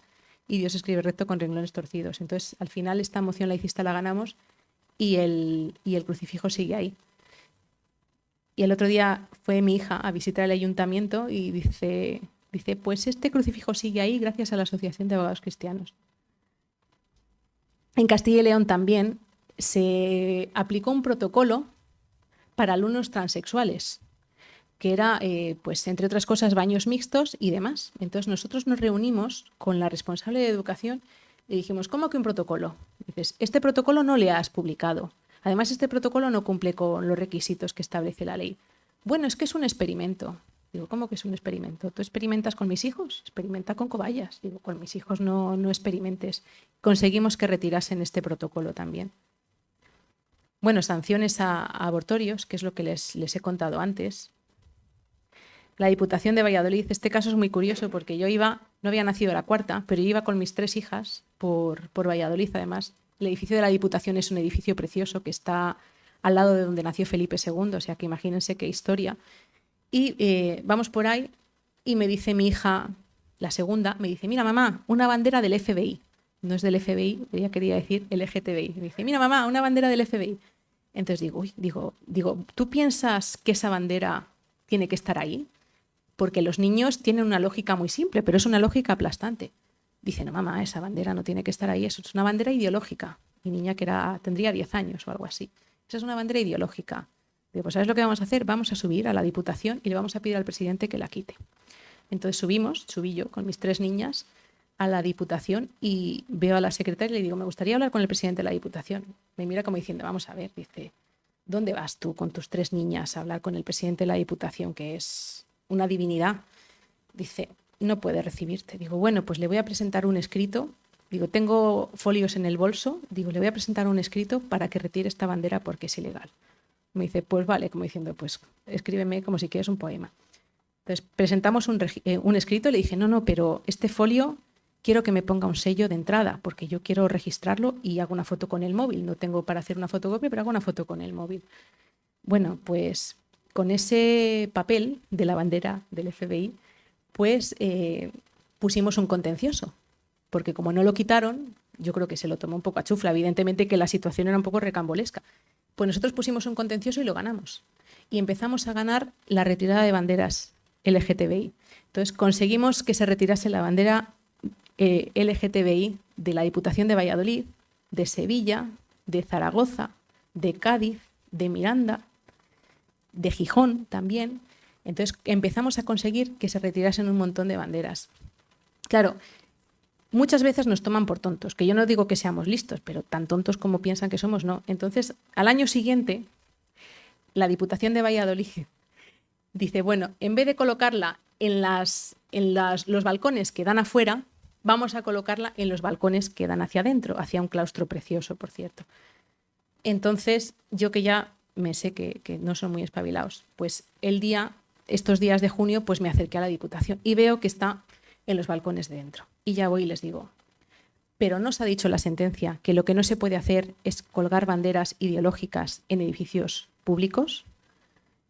y Dios escribe recto con renglones torcidos. Entonces, al final esta moción laicista la ganamos y el crucifijo sigue ahí. Y el otro día fue mi hija a visitar el ayuntamiento y dice, pues este crucifijo sigue ahí gracias a la Asociación de Abogados Cristianos. En Castilla y León también se aplicó un protocolo para alumnos transexuales, que era, pues entre otras cosas, baños mixtos y demás. Entonces nosotros nos reunimos con la responsable de educación y dijimos, ¿cómo que un protocolo? Dices, este protocolo no le has publicado. Además, este protocolo no cumple con los requisitos que establece la ley. Bueno, es que es un experimento. Digo, ¿cómo que es un experimento? ¿Tú experimentas con mis hijos? Experimenta con cobayas. Digo, con mis hijos no experimentes. Conseguimos que retirasen este protocolo también. Bueno, sanciones a abortorios, que es lo que les he contado antes. La Diputación de Valladolid, este caso es muy curioso porque yo no había nacido la cuarta, pero yo iba con mis 3 hijas por Valladolid, además. El edificio de la Diputación es un edificio precioso que está al lado de donde nació Felipe II, o sea que imagínense qué historia. Y vamos por ahí y me dice mi hija, la segunda, me dice, mira mamá, una bandera del FBI. No es del FBI, ella quería decir LGTBI. Me dice, mira mamá, una bandera del FBI. Entonces digo, ¿tú piensas que esa bandera tiene que estar ahí? Porque los niños tienen una lógica muy simple, pero es una lógica aplastante. Dice, no mamá, esa bandera no tiene que estar ahí, eso es una bandera ideológica. Mi niña tendría 10 años o algo así. Esa es una bandera ideológica. Digo, pues ¿sabes lo que vamos a hacer? Vamos a subir a la Diputación y le vamos a pedir al presidente que la quite. Entonces subí yo con mis 3 niñas a la Diputación y veo a la secretaria y le digo, me gustaría hablar con el presidente de la Diputación. Me mira como diciendo, vamos a ver, dice, ¿dónde vas tú con tus 3 niñas a hablar con el presidente de la Diputación, que es una divinidad? Dice, no puede recibirte. Digo, bueno, pues le voy a presentar un escrito. Digo, tengo folios en el bolso. Digo, le voy a presentar un escrito para que retire esta bandera porque es ilegal. Me dice, pues vale, como diciendo, pues escríbeme como si quieres un poema. Entonces presentamos un escrito y le dije, no, pero este folio quiero que me ponga un sello de entrada porque yo quiero registrarlo y hago una foto con el móvil. No tengo para hacer una fotocopia, pero hago una foto con el móvil. Bueno, pues con ese papel de la bandera del FBI, pues pusimos un contencioso, porque como no lo quitaron, yo creo que se lo tomó un poco a chufla, evidentemente que la situación era un poco recambolesca. Pues nosotros pusimos un contencioso y lo ganamos. Y empezamos a ganar la retirada de banderas LGTBI. Entonces conseguimos que se retirase la bandera LGTBI de la Diputación de Valladolid, de Sevilla, de Zaragoza, de Cádiz, de Miranda, de Gijón también. Entonces empezamos a conseguir que se retirasen un montón de banderas. Claro, muchas veces nos toman por tontos, que yo no digo que seamos listos, pero tan tontos como piensan que somos, no. Entonces, al año siguiente, la Diputación de Valladolid dice, bueno, en vez de colocarla en los balcones que dan afuera, vamos a colocarla en los balcones que dan hacia adentro, hacia un claustro precioso, por cierto. Entonces, yo que ya me sé que no son muy espabilados, pues estos días de junio, pues me acerqué a la Diputación y veo que está en los balcones de dentro. Y ya voy y les digo, pero nos ha dicho la sentencia que lo que no se puede hacer es colgar banderas ideológicas en edificios públicos.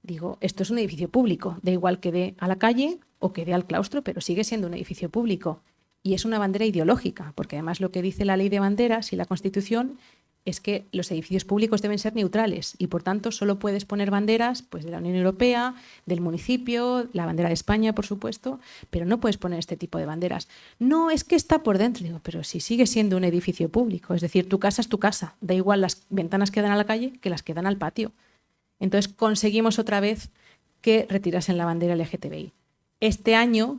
Digo, esto es un edificio público, da igual que dé a la calle o que dé al claustro, pero sigue siendo un edificio público. Y es una bandera ideológica, porque además lo que dice la ley de banderas y la Constitución es que los edificios públicos deben ser neutrales y, por tanto, solo puedes poner banderas pues, de la Unión Europea, del municipio, la bandera de España, por supuesto, pero no puedes poner este tipo de banderas. No, es que está por dentro. Digo, pero si sigue siendo un edificio público, es decir, tu casa es tu casa, da igual las ventanas que dan a la calle que las que dan al patio. Entonces conseguimos otra vez que retirasen la bandera LGTBI. Este año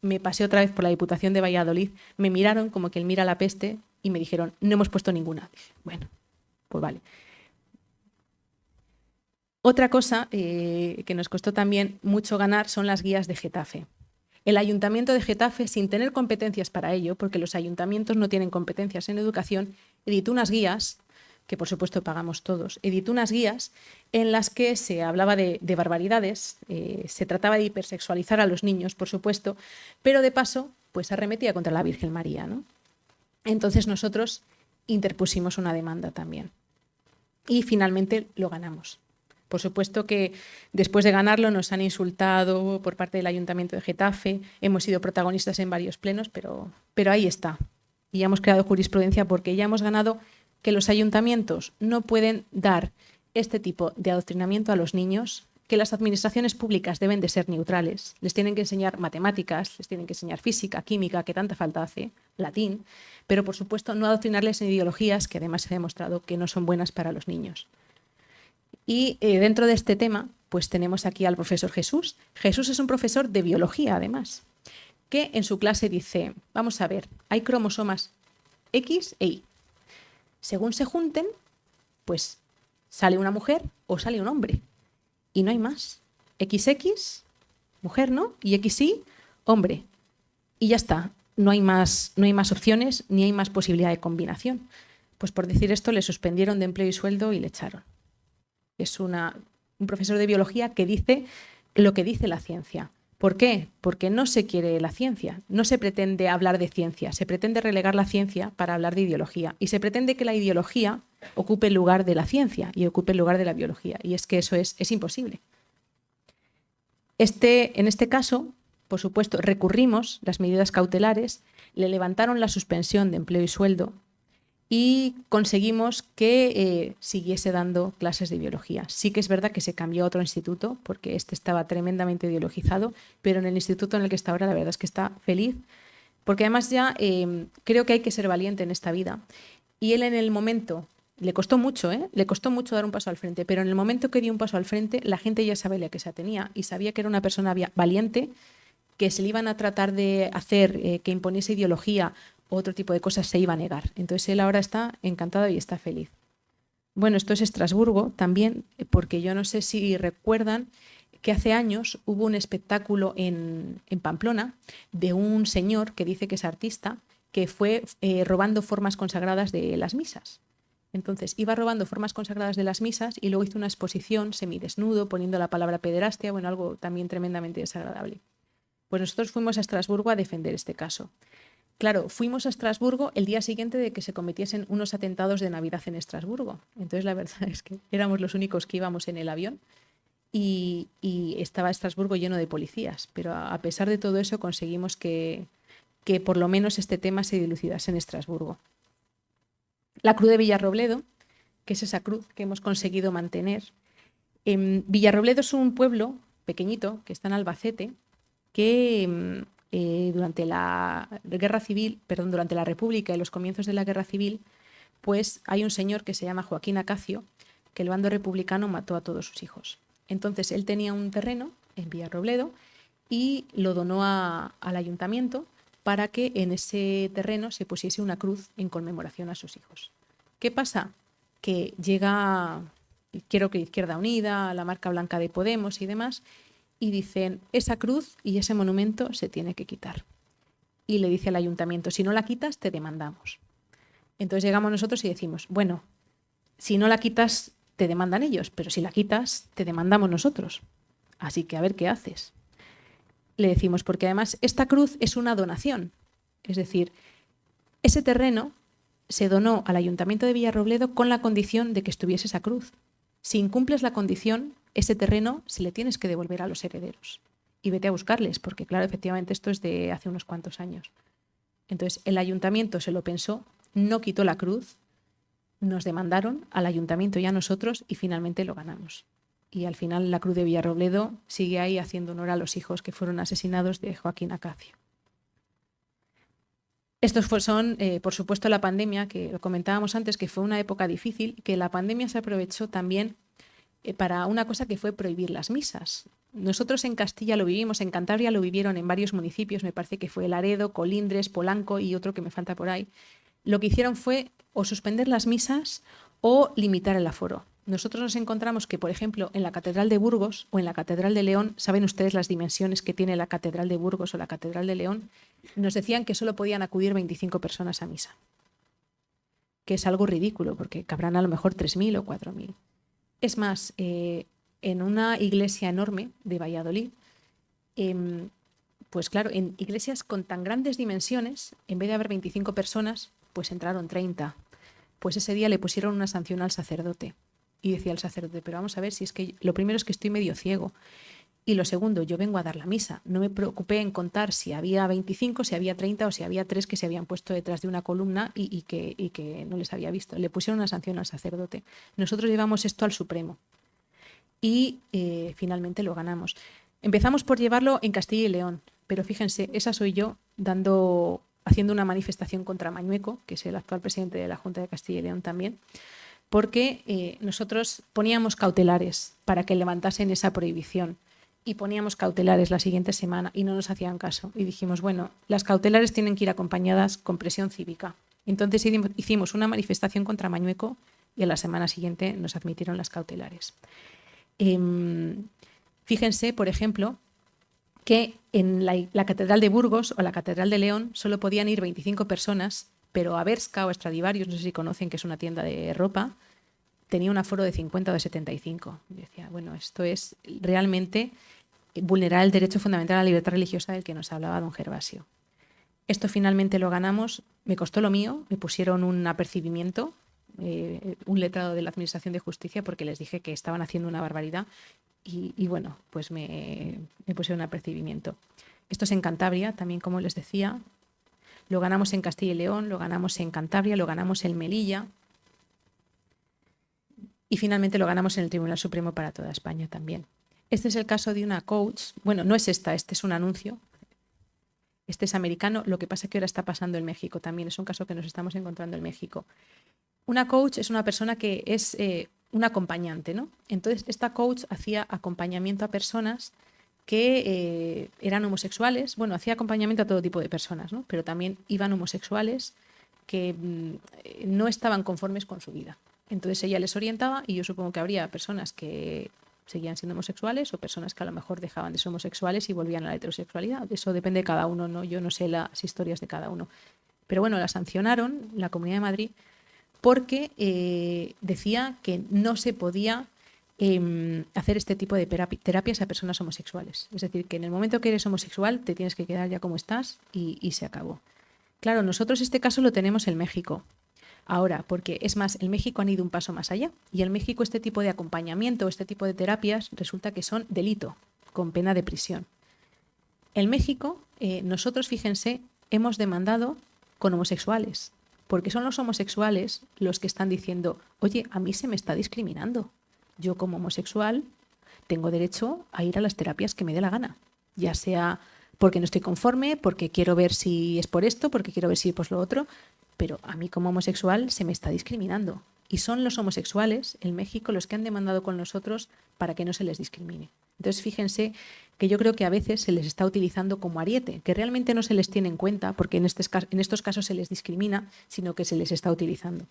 me pasé otra vez por la Diputación de Valladolid, me miraron como quien mira la peste y me dijeron, no hemos puesto ninguna. Dije, bueno, pues vale. Otra cosa que nos costó también mucho ganar son las guías de Getafe. El Ayuntamiento de Getafe, sin tener competencias para ello, porque los ayuntamientos no tienen competencias en educación, editó unas guías, que por supuesto pagamos todos, editó unas guías en las que se hablaba de barbaridades, se trataba de hipersexualizar a los niños, por supuesto, pero de paso pues arremetía contra la Virgen María, ¿no? Entonces nosotros interpusimos una demanda también y finalmente lo ganamos. Por supuesto que después de ganarlo nos han insultado por parte del Ayuntamiento de Getafe, hemos sido protagonistas en varios plenos, pero ahí está. Y ya hemos creado jurisprudencia porque ya hemos ganado que los ayuntamientos no pueden dar este tipo de adoctrinamiento a los niños, que las administraciones públicas deben de ser neutrales, les tienen que enseñar matemáticas, les tienen que enseñar física, química, que tanta falta hace, latín, pero por supuesto no adoctrinarles en ideologías que además se ha demostrado que no son buenas para los niños. Y dentro de este tema, pues tenemos aquí al profesor Jesús. Jesús es un profesor de biología, además, que en su clase dice, vamos a ver, hay cromosomas X e Y. Según se junten, pues sale una mujer o sale un hombre. Y no hay más. XX, mujer, ¿no? Y XY, hombre. Y ya está. No hay más opciones ni hay más posibilidad de combinación. Pues por decir esto le suspendieron de empleo y sueldo y le echaron. Es un profesor de biología que dice lo que dice la ciencia. ¿Por qué? Porque no se quiere la ciencia, no se pretende hablar de ciencia, se pretende relegar la ciencia para hablar de ideología y se pretende que la ideología ocupe el lugar de la ciencia y ocupe el lugar de la biología. Y es que eso es imposible. En este caso, por supuesto, recurrimos las medidas cautelares, le levantaron la suspensión de empleo y sueldo y conseguimos que siguiese dando clases de biología. Sí que es verdad que se cambió a otro instituto porque este estaba tremendamente ideologizado, pero en el instituto en el que está ahora la verdad es que está feliz, porque además ya creo que hay que ser valiente en esta vida. Y él en el momento, le costó mucho dar un paso al frente, pero en el momento que dio un paso al frente, la gente ya sabía a qué se atenía y sabía que era una persona valiente, que se le iban a tratar de hacer que imponiese ideología, otro tipo de cosas se iba a negar. Entonces él ahora está encantado y está feliz. Bueno, esto es Estrasburgo también, porque yo no sé si recuerdan que hace años hubo un espectáculo en Pamplona de un señor que dice que es artista, que fue robando formas consagradas de las misas. Entonces iba robando formas consagradas de las misas y luego hizo una exposición semidesnudo poniendo la palabra pederastia, bueno, algo también tremendamente desagradable. Pues nosotros fuimos a Estrasburgo a defender este caso. Claro, fuimos a Estrasburgo el día siguiente de que se cometiesen unos atentados de Navidad en Estrasburgo. Entonces la verdad es que éramos los únicos que íbamos en el avión y estaba Estrasburgo lleno de policías. Pero a pesar de todo eso conseguimos que por lo menos este tema se dilucidase en Estrasburgo. La Cruz de Villarrobledo, que es esa cruz que hemos conseguido mantener. Villarrobledo es un pueblo pequeñito que está en Albacete que durante la Guerra Civil, durante la República y los comienzos de la Guerra Civil, pues hay un señor que se llama Joaquín Acacio, que el bando republicano mató a todos sus hijos. Entonces él tenía un terreno en Villarrobledo y lo donó al ayuntamiento para que en ese terreno se pusiese una cruz en conmemoración a sus hijos. ¿Qué pasa? Que llega, creo que Izquierda Unida, la marca blanca de Podemos y demás, y dicen, esa cruz y ese monumento se tiene que quitar. y le dice al ayuntamiento, si no la quitas, te demandamos. Entonces llegamos nosotros y decimos, bueno, si no la quitas, te demandan ellos, pero si la quitas, te demandamos nosotros. Así que a ver qué haces. Le decimos, porque además esta cruz es una donación. Es decir, ese terreno se donó al Ayuntamiento de Villarrobledo con la condición de que estuviese esa cruz. Si incumples la condición, ese terreno se le tienes que devolver a los herederos. Y vete a buscarles, porque claro, efectivamente esto es de hace unos cuantos años. Entonces el ayuntamiento se lo pensó, no quitó la cruz, nos demandaron al ayuntamiento y a nosotros y finalmente lo ganamos. Y al final la cruz de Villarrobledo sigue ahí haciendo honor a los hijos que fueron asesinados de Joaquín Acacio. Estos son, por supuesto, la pandemia, que lo comentábamos antes, que fue una época difícil, que la pandemia se aprovechó también para una cosa que fue prohibir las misas. Nosotros en Castilla lo vivimos, en Cantabria lo vivieron en varios municipios, me parece que fue Laredo, Colindres, Polanco y otro que me falta por ahí. Lo que hicieron fue o suspender las misas o limitar el aforo. Nosotros nos encontramos que, por ejemplo, en la Catedral de Burgos o en la Catedral de León, saben ustedes las dimensiones que tiene la Catedral de Burgos o la Catedral de León, nos decían que solo podían acudir 25 personas a misa, que es algo ridículo porque cabrán a lo mejor 3.000 o 4.000. Es más, en una iglesia enorme de Valladolid, pues claro, en iglesias con tan grandes dimensiones, en vez de haber 25 personas, pues entraron 30. Pues ese día le pusieron una sanción al sacerdote. Y decía el sacerdote, pero vamos a ver, si es que lo primero es que estoy medio ciego. Y lo segundo, yo vengo a dar la misa. No me preocupé en contar si había 25, si había 30 o si había 3 que se habían puesto detrás de una columna y que no les había visto. Le pusieron una sanción al sacerdote. Nosotros llevamos esto al Supremo y finalmente lo ganamos. Empezamos por llevarlo en Castilla y León, pero fíjense, esa soy yo haciendo una manifestación contra Mañueco, que es el actual presidente de la Junta de Castilla y León también, porque nosotros poníamos cautelares para que levantasen esa prohibición y poníamos cautelares la siguiente semana y no nos hacían caso. Y dijimos, bueno, las cautelares tienen que ir acompañadas con presión cívica. Entonces hicimos una manifestación contra Mañueco y a la semana siguiente nos admitieron las cautelares. Fíjense, por ejemplo, que en la Catedral de Burgos o la Catedral de León solo podían ir 25 personas, pero a Bershka o Stradivarius, no sé si conocen, que es una tienda de ropa, tenía un aforo de 50 o de 75. Y decía, bueno, esto es realmente vulnerar el derecho fundamental a la libertad religiosa del que nos hablaba don Gervasio. Esto finalmente lo ganamos, me costó lo mío, me pusieron un apercibimiento, un letrado de la Administración de Justicia, porque les dije que estaban haciendo una barbaridad y bueno, pues me pusieron un apercibimiento. Esto es en Cantabria, también como les decía, lo ganamos en Castilla y León, lo ganamos en Cantabria, lo ganamos en Melilla y finalmente lo ganamos en el Tribunal Supremo para toda España también. Este es el caso de una coach, bueno, no es esta, este es un anuncio, este es americano, lo que pasa es que ahora está pasando en México también, es un caso que nos estamos encontrando en México. Una coach es una persona que es un acompañante, ¿no? Entonces, esta coach hacía acompañamiento a personas que eran homosexuales, bueno, hacía acompañamiento a todo tipo de personas, ¿no? Pero también iban homosexuales que no estaban conformes con su vida. Entonces ella les orientaba y yo supongo que habría personas que seguían siendo homosexuales o personas que a lo mejor dejaban de ser homosexuales y volvían a la heterosexualidad. Eso depende de cada uno, ¿no? Yo no sé las historias de cada uno. Pero bueno, la sancionaron la Comunidad de Madrid porque decía que no se podía hacer este tipo de terapias a personas homosexuales. Es decir, que en el momento que eres homosexual te tienes que quedar ya como estás y se acabó. Claro, nosotros este caso lo tenemos en México. Ahora, porque es más, en México han ido un paso más allá y en México este tipo de acompañamiento, este tipo de terapias resulta que son delito, con pena de prisión. En México, nosotros, fíjense, hemos demandado con homosexuales, porque son los homosexuales los que están diciendo, oye, a mí se me está discriminando. Yo como homosexual tengo derecho a ir a las terapias que me dé la gana, ya sea porque no estoy conforme, porque quiero ver si es por esto, porque quiero ver si es por lo otro, pero a mí como homosexual se me está discriminando. Y son los homosexuales en México los que han demandado con nosotros para que no se les discrimine. Entonces, fíjense que yo creo que a veces se les está utilizando como ariete, que realmente no se les tiene en cuenta porque en estos casos se les discrimina, sino que se les está utilizando.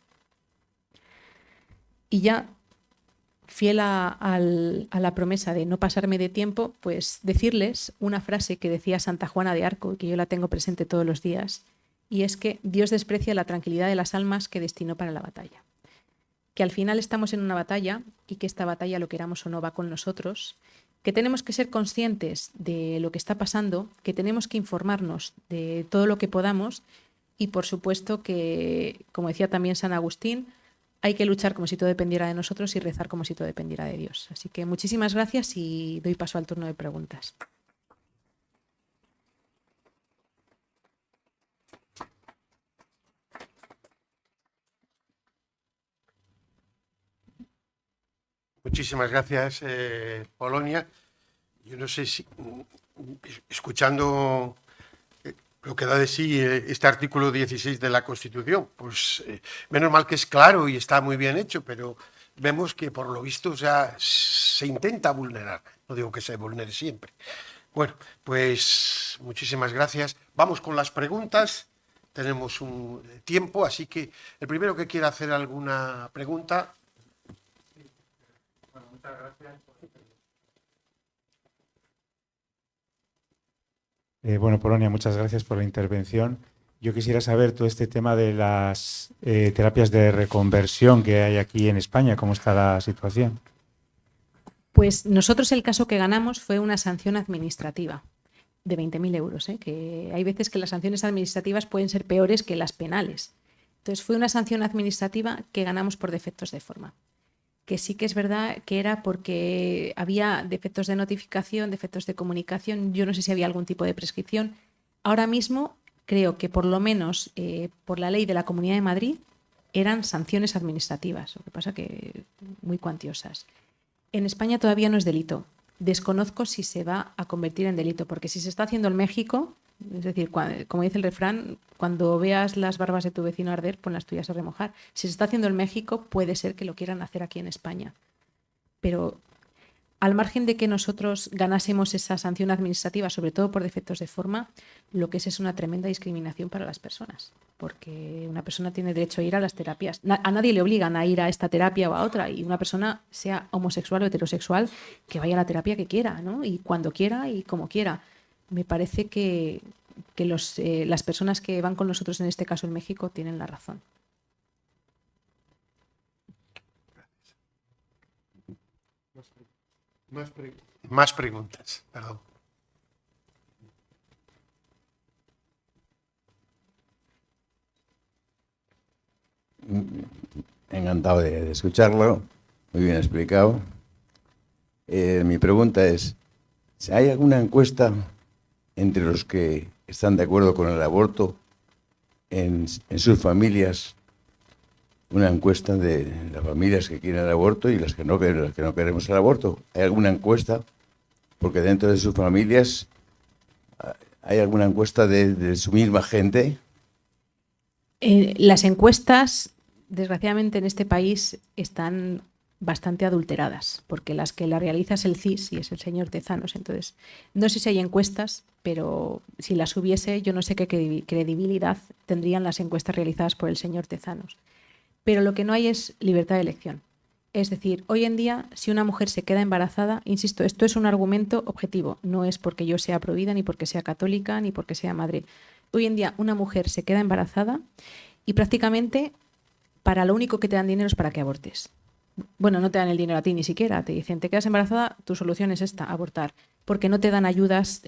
Y ya, fiel a la promesa de no pasarme de tiempo, pues decirles una frase que decía Santa Juana de Arco, que yo la tengo presente todos los días, y es que Dios desprecia la tranquilidad de las almas que destinó para la batalla. Que al final estamos en una batalla y que esta batalla, lo queramos o no, va con nosotros, que tenemos que ser conscientes de lo que está pasando, que tenemos que informarnos de todo lo que podamos y, por supuesto, que, como decía también San Agustín, hay que luchar como si todo dependiera de nosotros y rezar como si todo dependiera de Dios. Así que muchísimas gracias y doy paso al turno de preguntas. Muchísimas gracias, Polonia. Yo no sé si, escuchando lo que da de sí este artículo 16 de la Constitución, pues menos mal que es claro y está muy bien hecho, pero vemos que por lo visto se intenta vulnerar. No digo que se vulnere siempre. Bueno, pues muchísimas gracias. Vamos con las preguntas. Tenemos un tiempo, así que el primero que quiera hacer alguna pregunta. Bueno, muchas gracias. Bueno, Polonia, muchas gracias por la intervención. Yo quisiera saber todo este tema de las terapias de reconversión que hay aquí en España, ¿cómo está la situación? Pues nosotros el caso que ganamos fue una sanción administrativa de 20.000 euros, que hay veces que las sanciones administrativas pueden ser peores que las penales. Entonces fue una sanción administrativa que ganamos por defectos de forma. Que sí que es verdad que era porque había defectos de notificación, defectos de comunicación, yo no sé si había algún tipo de prescripción. Ahora mismo creo que por lo menos por la ley de la Comunidad de Madrid eran sanciones administrativas, lo que pasa que muy cuantiosas. En España todavía no es delito. Desconozco si se va a convertir en delito, porque si se está haciendo en México, es decir, como dice el refrán, cuando veas las barbas de tu vecino arder, pon las tuyas a remojar. Si se está haciendo en México, puede ser que lo quieran hacer aquí en España. Pero al margen de que nosotros ganásemos esa sanción administrativa, sobre todo por defectos de forma, lo que es una tremenda discriminación para las personas, porque una persona tiene derecho a ir a las terapias. A nadie le obligan a ir a esta terapia o a otra, y una persona, sea homosexual o heterosexual, que vaya a la terapia que quiera, ¿no? Y cuando quiera y como quiera. Me parece que las personas que van con nosotros, en este caso en México, tienen la razón. Más preguntas, perdón. Encantado de escucharlo, muy bien explicado. Mi pregunta es, ¿hay alguna encuesta entre los que están de acuerdo con el aborto en sus familias? Una encuesta de las familias que quieren el aborto y las que no queremos el aborto. ¿Hay alguna encuesta? Porque dentro de sus familias hay alguna encuesta de su misma gente. Las encuestas, desgraciadamente, en este país están bastante adulteradas, porque las que la realiza es el CIS y es el señor Tezanos. Entonces, no sé si hay encuestas, pero si las hubiese, yo no sé qué credibilidad tendrían las encuestas realizadas por el señor Tezanos. Pero lo que no hay es libertad de elección. Es decir, hoy en día, si una mujer se queda embarazada, insisto, esto es un argumento objetivo, no es porque yo sea provida, ni porque sea católica, ni porque sea madre. Hoy en día una mujer se queda embarazada y prácticamente para lo único que te dan dinero es para que abortes. Bueno, no te dan el dinero a ti ni siquiera, te dicen, te quedas embarazada, tu solución es esta, abortar, porque no te dan ayudas,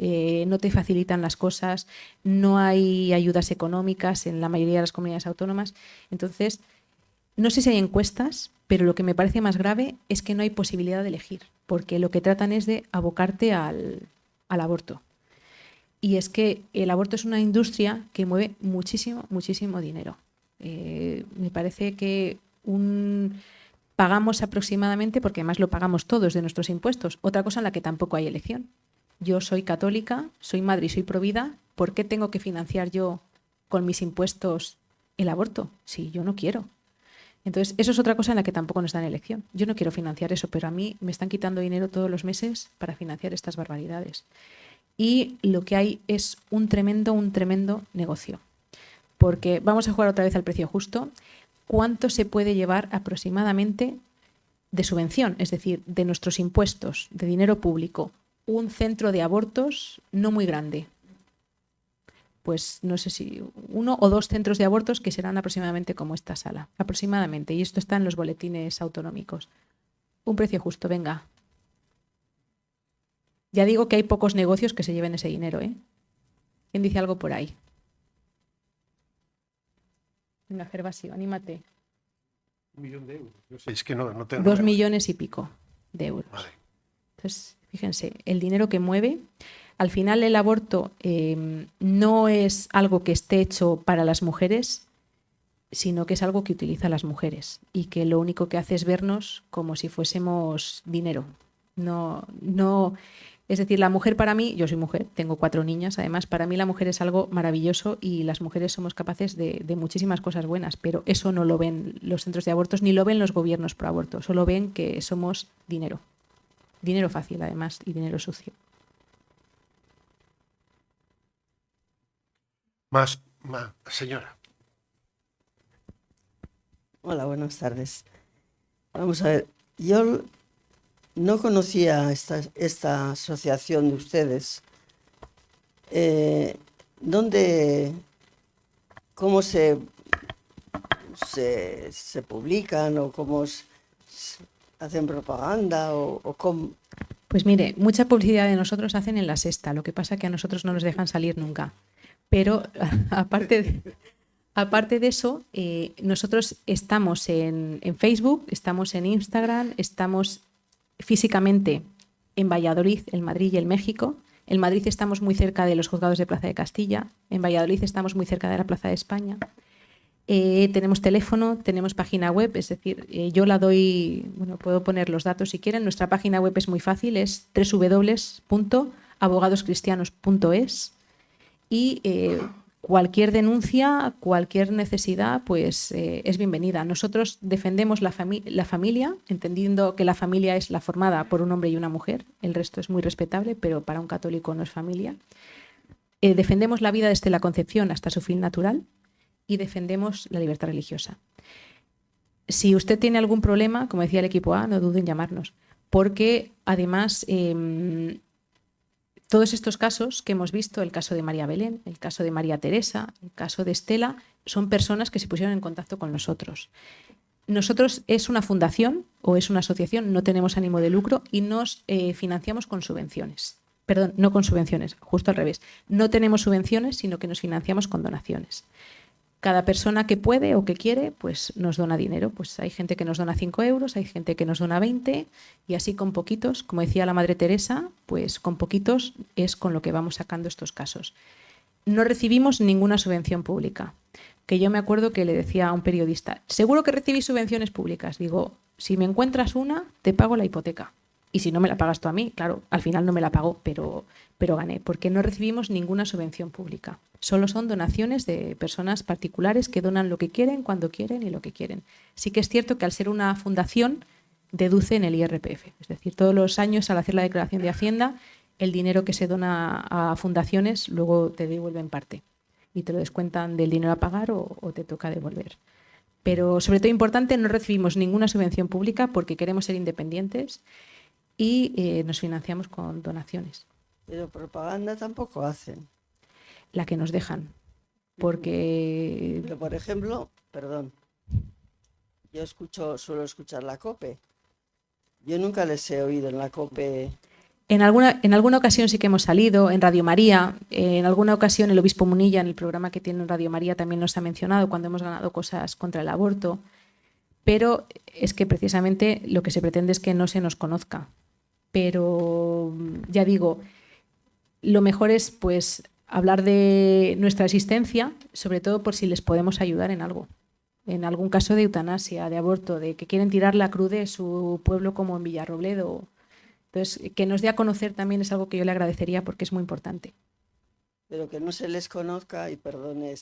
no te facilitan las cosas, no hay ayudas económicas en la mayoría de las comunidades autónomas. Entonces, no sé si hay encuestas, pero lo que me parece más grave es que no hay posibilidad de elegir, porque lo que tratan es de abocarte al aborto. Y es que el aborto es una industria que mueve muchísimo, muchísimo dinero. Me parece que pagamos aproximadamente, porque además lo pagamos todos de nuestros impuestos, otra cosa en la que tampoco hay elección. Yo soy católica, soy madre y soy provida, ¿por qué tengo que financiar yo con mis impuestos el aborto? Si yo no quiero. Entonces, eso es otra cosa en la que tampoco nos dan elección. Yo no quiero financiar eso, pero a mí me están quitando dinero todos los meses para financiar estas barbaridades. Y lo que hay es un tremendo negocio. Porque vamos a jugar otra vez al precio justo. ¿Cuánto se puede llevar aproximadamente de subvención, es decir, de nuestros impuestos, de dinero público, un centro de abortos no muy grande. Pues no sé si 1 o 2 centros de abortos que serán aproximadamente como esta sala, aproximadamente, y esto está en los boletines autonómicos. Un precio justo, venga. Ya digo que hay pocos negocios que se lleven ese dinero, ¿eh? ¿Quién dice algo por ahí? Venga, Gervasio, anímate. 1 millón de euros. Yo sé, es que no tengo... 2 millones y pico de euros. Vale. Entonces, fíjense, el dinero que mueve. Al final el aborto no es algo que esté hecho para las mujeres, sino que es algo que utiliza las mujeres y que lo único que hace es vernos como si fuésemos dinero. No, es decir, la mujer para mí, yo soy mujer, tengo 4 niñas, además para mí la mujer es algo maravilloso y las mujeres somos capaces de muchísimas cosas buenas, pero eso no lo ven los centros de abortos ni lo ven los gobiernos pro aborto, solo ven que somos dinero. Dinero fácil además y dinero sucio. Más, señora. Hola, buenas tardes. Vamos a ver, yo no conocía esta asociación de ustedes. ¿Cómo se publican o cómo hacen propaganda o cómo? Pues mire, mucha publicidad de nosotros hacen en La Sexta, lo que pasa que a nosotros no nos dejan salir nunca. Pero aparte de eso, nosotros estamos en Facebook, estamos en Instagram, estamos físicamente en Valladolid, en Madrid y en México. En Madrid estamos muy cerca de los juzgados de Plaza de Castilla, en Valladolid estamos muy cerca de la Plaza de España. Tenemos teléfono, tenemos página web, es decir, yo la doy, bueno, puedo poner los datos si quieren. Nuestra página web es muy fácil, es www.abogadoscristianos.es y cualquier denuncia, cualquier necesidad, pues es bienvenida. Nosotros defendemos la familia, entendiendo que la familia es la formada por un hombre y una mujer, el resto es muy respetable, pero para un católico no es familia. Defendemos la vida desde la concepción hasta su fin natural y defendemos la libertad religiosa. Si usted tiene algún problema, como decía el equipo A, no dude en llamarnos, porque además todos estos casos que hemos visto, el caso de María Belén, el caso de María Teresa, el caso de Estela, son personas que se pusieron en contacto con nosotros. Nosotros es una fundación o es una asociación, no tenemos ánimo de lucro y nos financiamos con subvenciones. Perdón, no con subvenciones, justo al revés. No tenemos subvenciones, sino que nos financiamos con donaciones. Cada persona que puede o que quiere, pues nos dona dinero. Pues hay gente que nos dona 5 euros, hay gente que nos dona 20 y así con poquitos, como decía la Madre Teresa, pues con poquitos es con lo que vamos sacando estos casos. No recibimos ninguna subvención pública. Que yo me acuerdo que le decía a un periodista, ¿seguro que recibís subvenciones públicas? Digo, si me encuentras una, te pago la hipoteca. Y si no me la pagas tú a mí, claro, al final no me la pagó, pero gané, porque no recibimos ninguna subvención pública. Solo son donaciones de personas particulares que donan lo que quieren, cuando quieren y lo que quieren. Sí que es cierto que al ser una fundación, deduce en el IRPF. Es decir, todos los años al hacer la declaración de Hacienda, el dinero que se dona a fundaciones luego te devuelven parte. Y te lo descuentan del dinero a pagar o te toca devolver. Pero sobre todo importante, no recibimos ninguna subvención pública porque queremos ser independientes y nos financiamos con donaciones. Pero propaganda tampoco hacen. La que nos dejan. Porque... Pero, por ejemplo, perdón, yo suelo escuchar la COPE. Yo nunca les he oído en la COPE. En alguna ocasión sí que hemos salido, en Radio María, en alguna ocasión el obispo Munilla, en el programa que tiene en Radio María, también nos ha mencionado cuando hemos ganado cosas contra el aborto, pero es que precisamente lo que se pretende es que no se nos conozca. Pero ya digo, lo mejor es pues hablar de nuestra existencia, sobre todo por si les podemos ayudar en algo. En algún caso de eutanasia, de aborto, de que quieren tirar la cruz de su pueblo como en Villarrobledo. Entonces, que nos dé a conocer también es algo que yo le agradecería porque es muy importante. Pero que no se les conozca, y perdone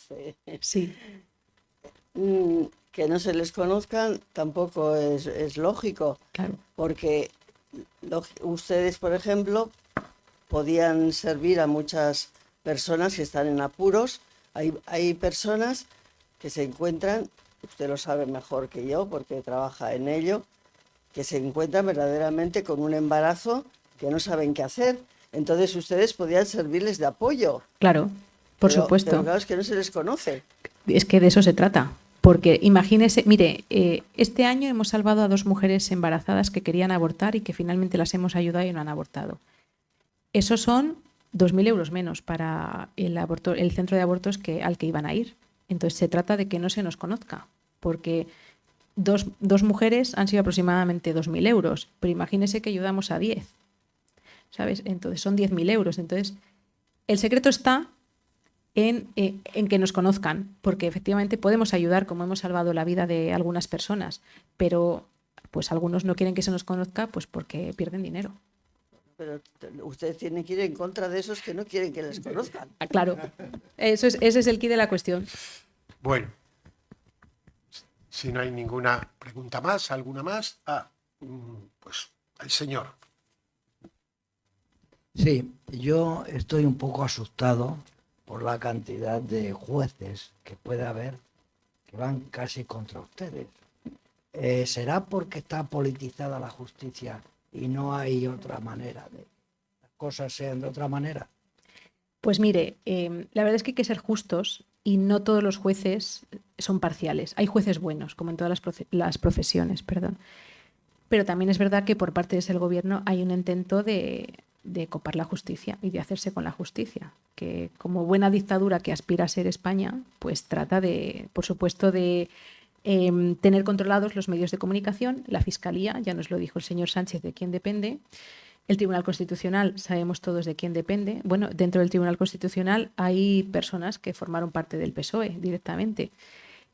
sí. Que no se les conozcan tampoco es lógico. Claro. Porque ustedes, por ejemplo, podían servir a muchas personas que están en apuros. Hay personas que se encuentran, usted lo sabe mejor que yo porque trabaja en ello, que se encuentran verdaderamente con un embarazo que no saben qué hacer. Entonces ustedes podían servirles de apoyo. Claro, por Pero supuesto. claro, es que no se les conoce. Es que de eso se trata. Porque imagínese, mire, este año hemos salvado a 2 mujeres embarazadas que querían abortar y que finalmente las hemos ayudado y no han abortado. Esos son 2.000 euros menos para el centro de abortos al que iban a ir. Entonces se trata de que no se nos conozca, porque dos mujeres han sido aproximadamente 2.000 euros, pero imagínese que ayudamos a 10, ¿sabes? Entonces son 10.000 euros. Entonces el secreto está en que nos conozcan, porque efectivamente podemos ayudar, como hemos salvado la vida de algunas personas, pero pues algunos no quieren que se nos conozca pues porque pierden dinero. Pero ustedes tienen que ir en contra de esos que no quieren que les conozcan. Ah, claro, ese es el quid de la cuestión. Bueno, si no hay ninguna pregunta más, alguna más, pues el señor. Sí, yo estoy un poco asustado por la cantidad de jueces que puede haber que van casi contra ustedes. ¿Será porque está politizada la justicia y no hay otra manera de que las cosas sean de otra manera? Pues mire, la verdad es que hay que ser justos y no todos los jueces son parciales. Hay jueces buenos, como en todas las profesiones, perdón. Pero también es verdad que por parte del gobierno hay un intento de copar la justicia y de hacerse con la justicia, que como buena dictadura que aspira a ser España, pues trata de, por supuesto, de tener controlados los medios de comunicación, la Fiscalía, ya nos lo dijo el señor Sánchez, de quién depende, el Tribunal Constitucional, sabemos todos de quién depende. Bueno, dentro del Tribunal Constitucional hay personas que formaron parte del PSOE directamente.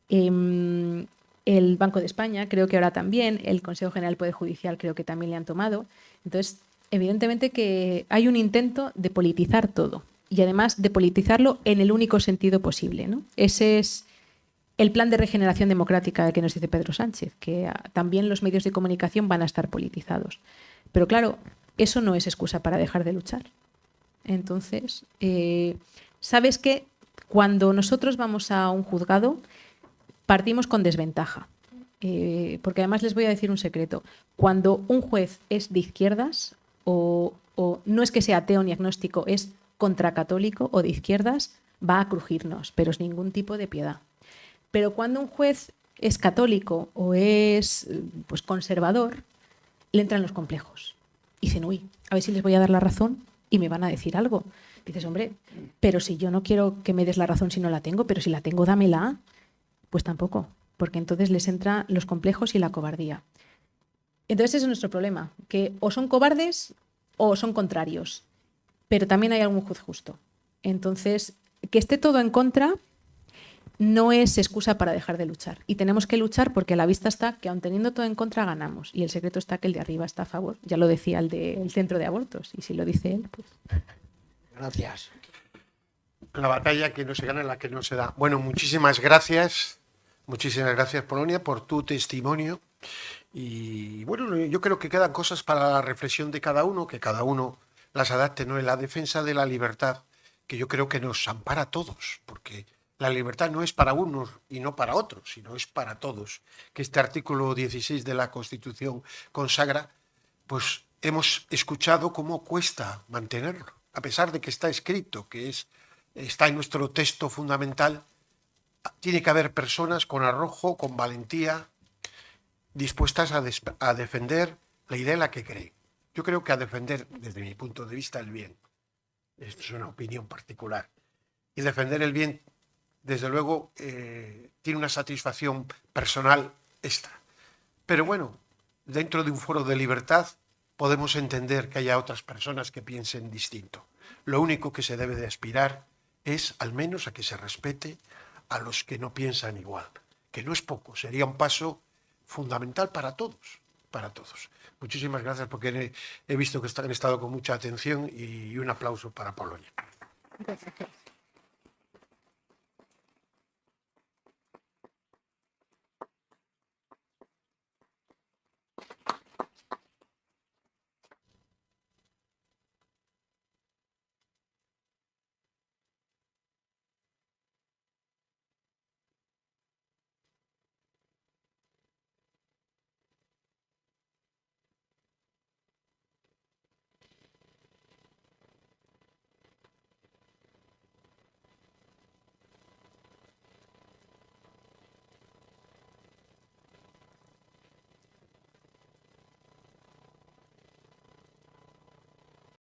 El Banco de España, creo que ahora también, el Consejo General del Poder Judicial creo que también le han tomado. Entonces, evidentemente que hay un intento de politizar todo y además de politizarlo en el único sentido posible, ¿no? Ese es el plan de regeneración democrática que nos dice Pedro Sánchez, que también los medios de comunicación van a estar politizados. Pero claro, eso no es excusa para dejar de luchar. Entonces, ¿sabes qué? Cuando nosotros vamos a un juzgado, partimos con desventaja. Porque además les voy a decir un secreto. Cuando un juez es de izquierdas, o no es que sea ateo ni agnóstico, es contracatólico o de izquierdas, va a crujirnos, pero es ningún tipo de piedad. Pero cuando un juez es católico o es pues, conservador, le entran los complejos. Y dicen, uy, a ver si les voy a dar la razón y me van a decir algo. Dices, hombre, pero si yo no quiero que me des la razón si no la tengo, pero si la tengo, dámela. Pues tampoco, porque entonces les entran los complejos y la cobardía. Entonces ese es nuestro problema, que o son cobardes o son contrarios, pero también hay algún juez justo. Entonces, que esté todo en contra no es excusa para dejar de luchar. Y tenemos que luchar porque a la vista está que aun teniendo todo en contra ganamos. Y el secreto está que el de arriba está a favor. Ya lo decía el del centro de abortos. Y si lo dice él, pues... Gracias. La batalla que no se gana, la que no se da. Bueno, muchísimas gracias. Muchísimas gracias, Polonia, por tu testimonio. Y bueno, yo creo que quedan cosas para la reflexión de cada uno, que cada uno las adapte, ¿no? En la defensa de la libertad, que yo creo que nos ampara a todos, porque la libertad no es para unos y no para otros, sino es para todos. Que este artículo 16 de la Constitución consagra, pues hemos escuchado cómo cuesta mantenerlo, a pesar de que está escrito, que está en nuestro texto fundamental. Tiene que haber personas con arrojo, con valentía, dispuestas a defender la idea en la que creen. Yo creo que a defender, desde mi punto de vista, el bien. Esto es una opinión particular. Y defender el bien, desde luego, tiene una satisfacción personal extra. Pero bueno, dentro de un foro de libertad podemos entender que haya otras personas que piensen distinto. Lo único que se debe de aspirar es, al menos, a que se respete a los que no piensan igual, que no es poco, sería un paso fundamental para todos, para todos. Muchísimas gracias porque he visto que han estado con mucha atención y un aplauso para Polonia. Gracias.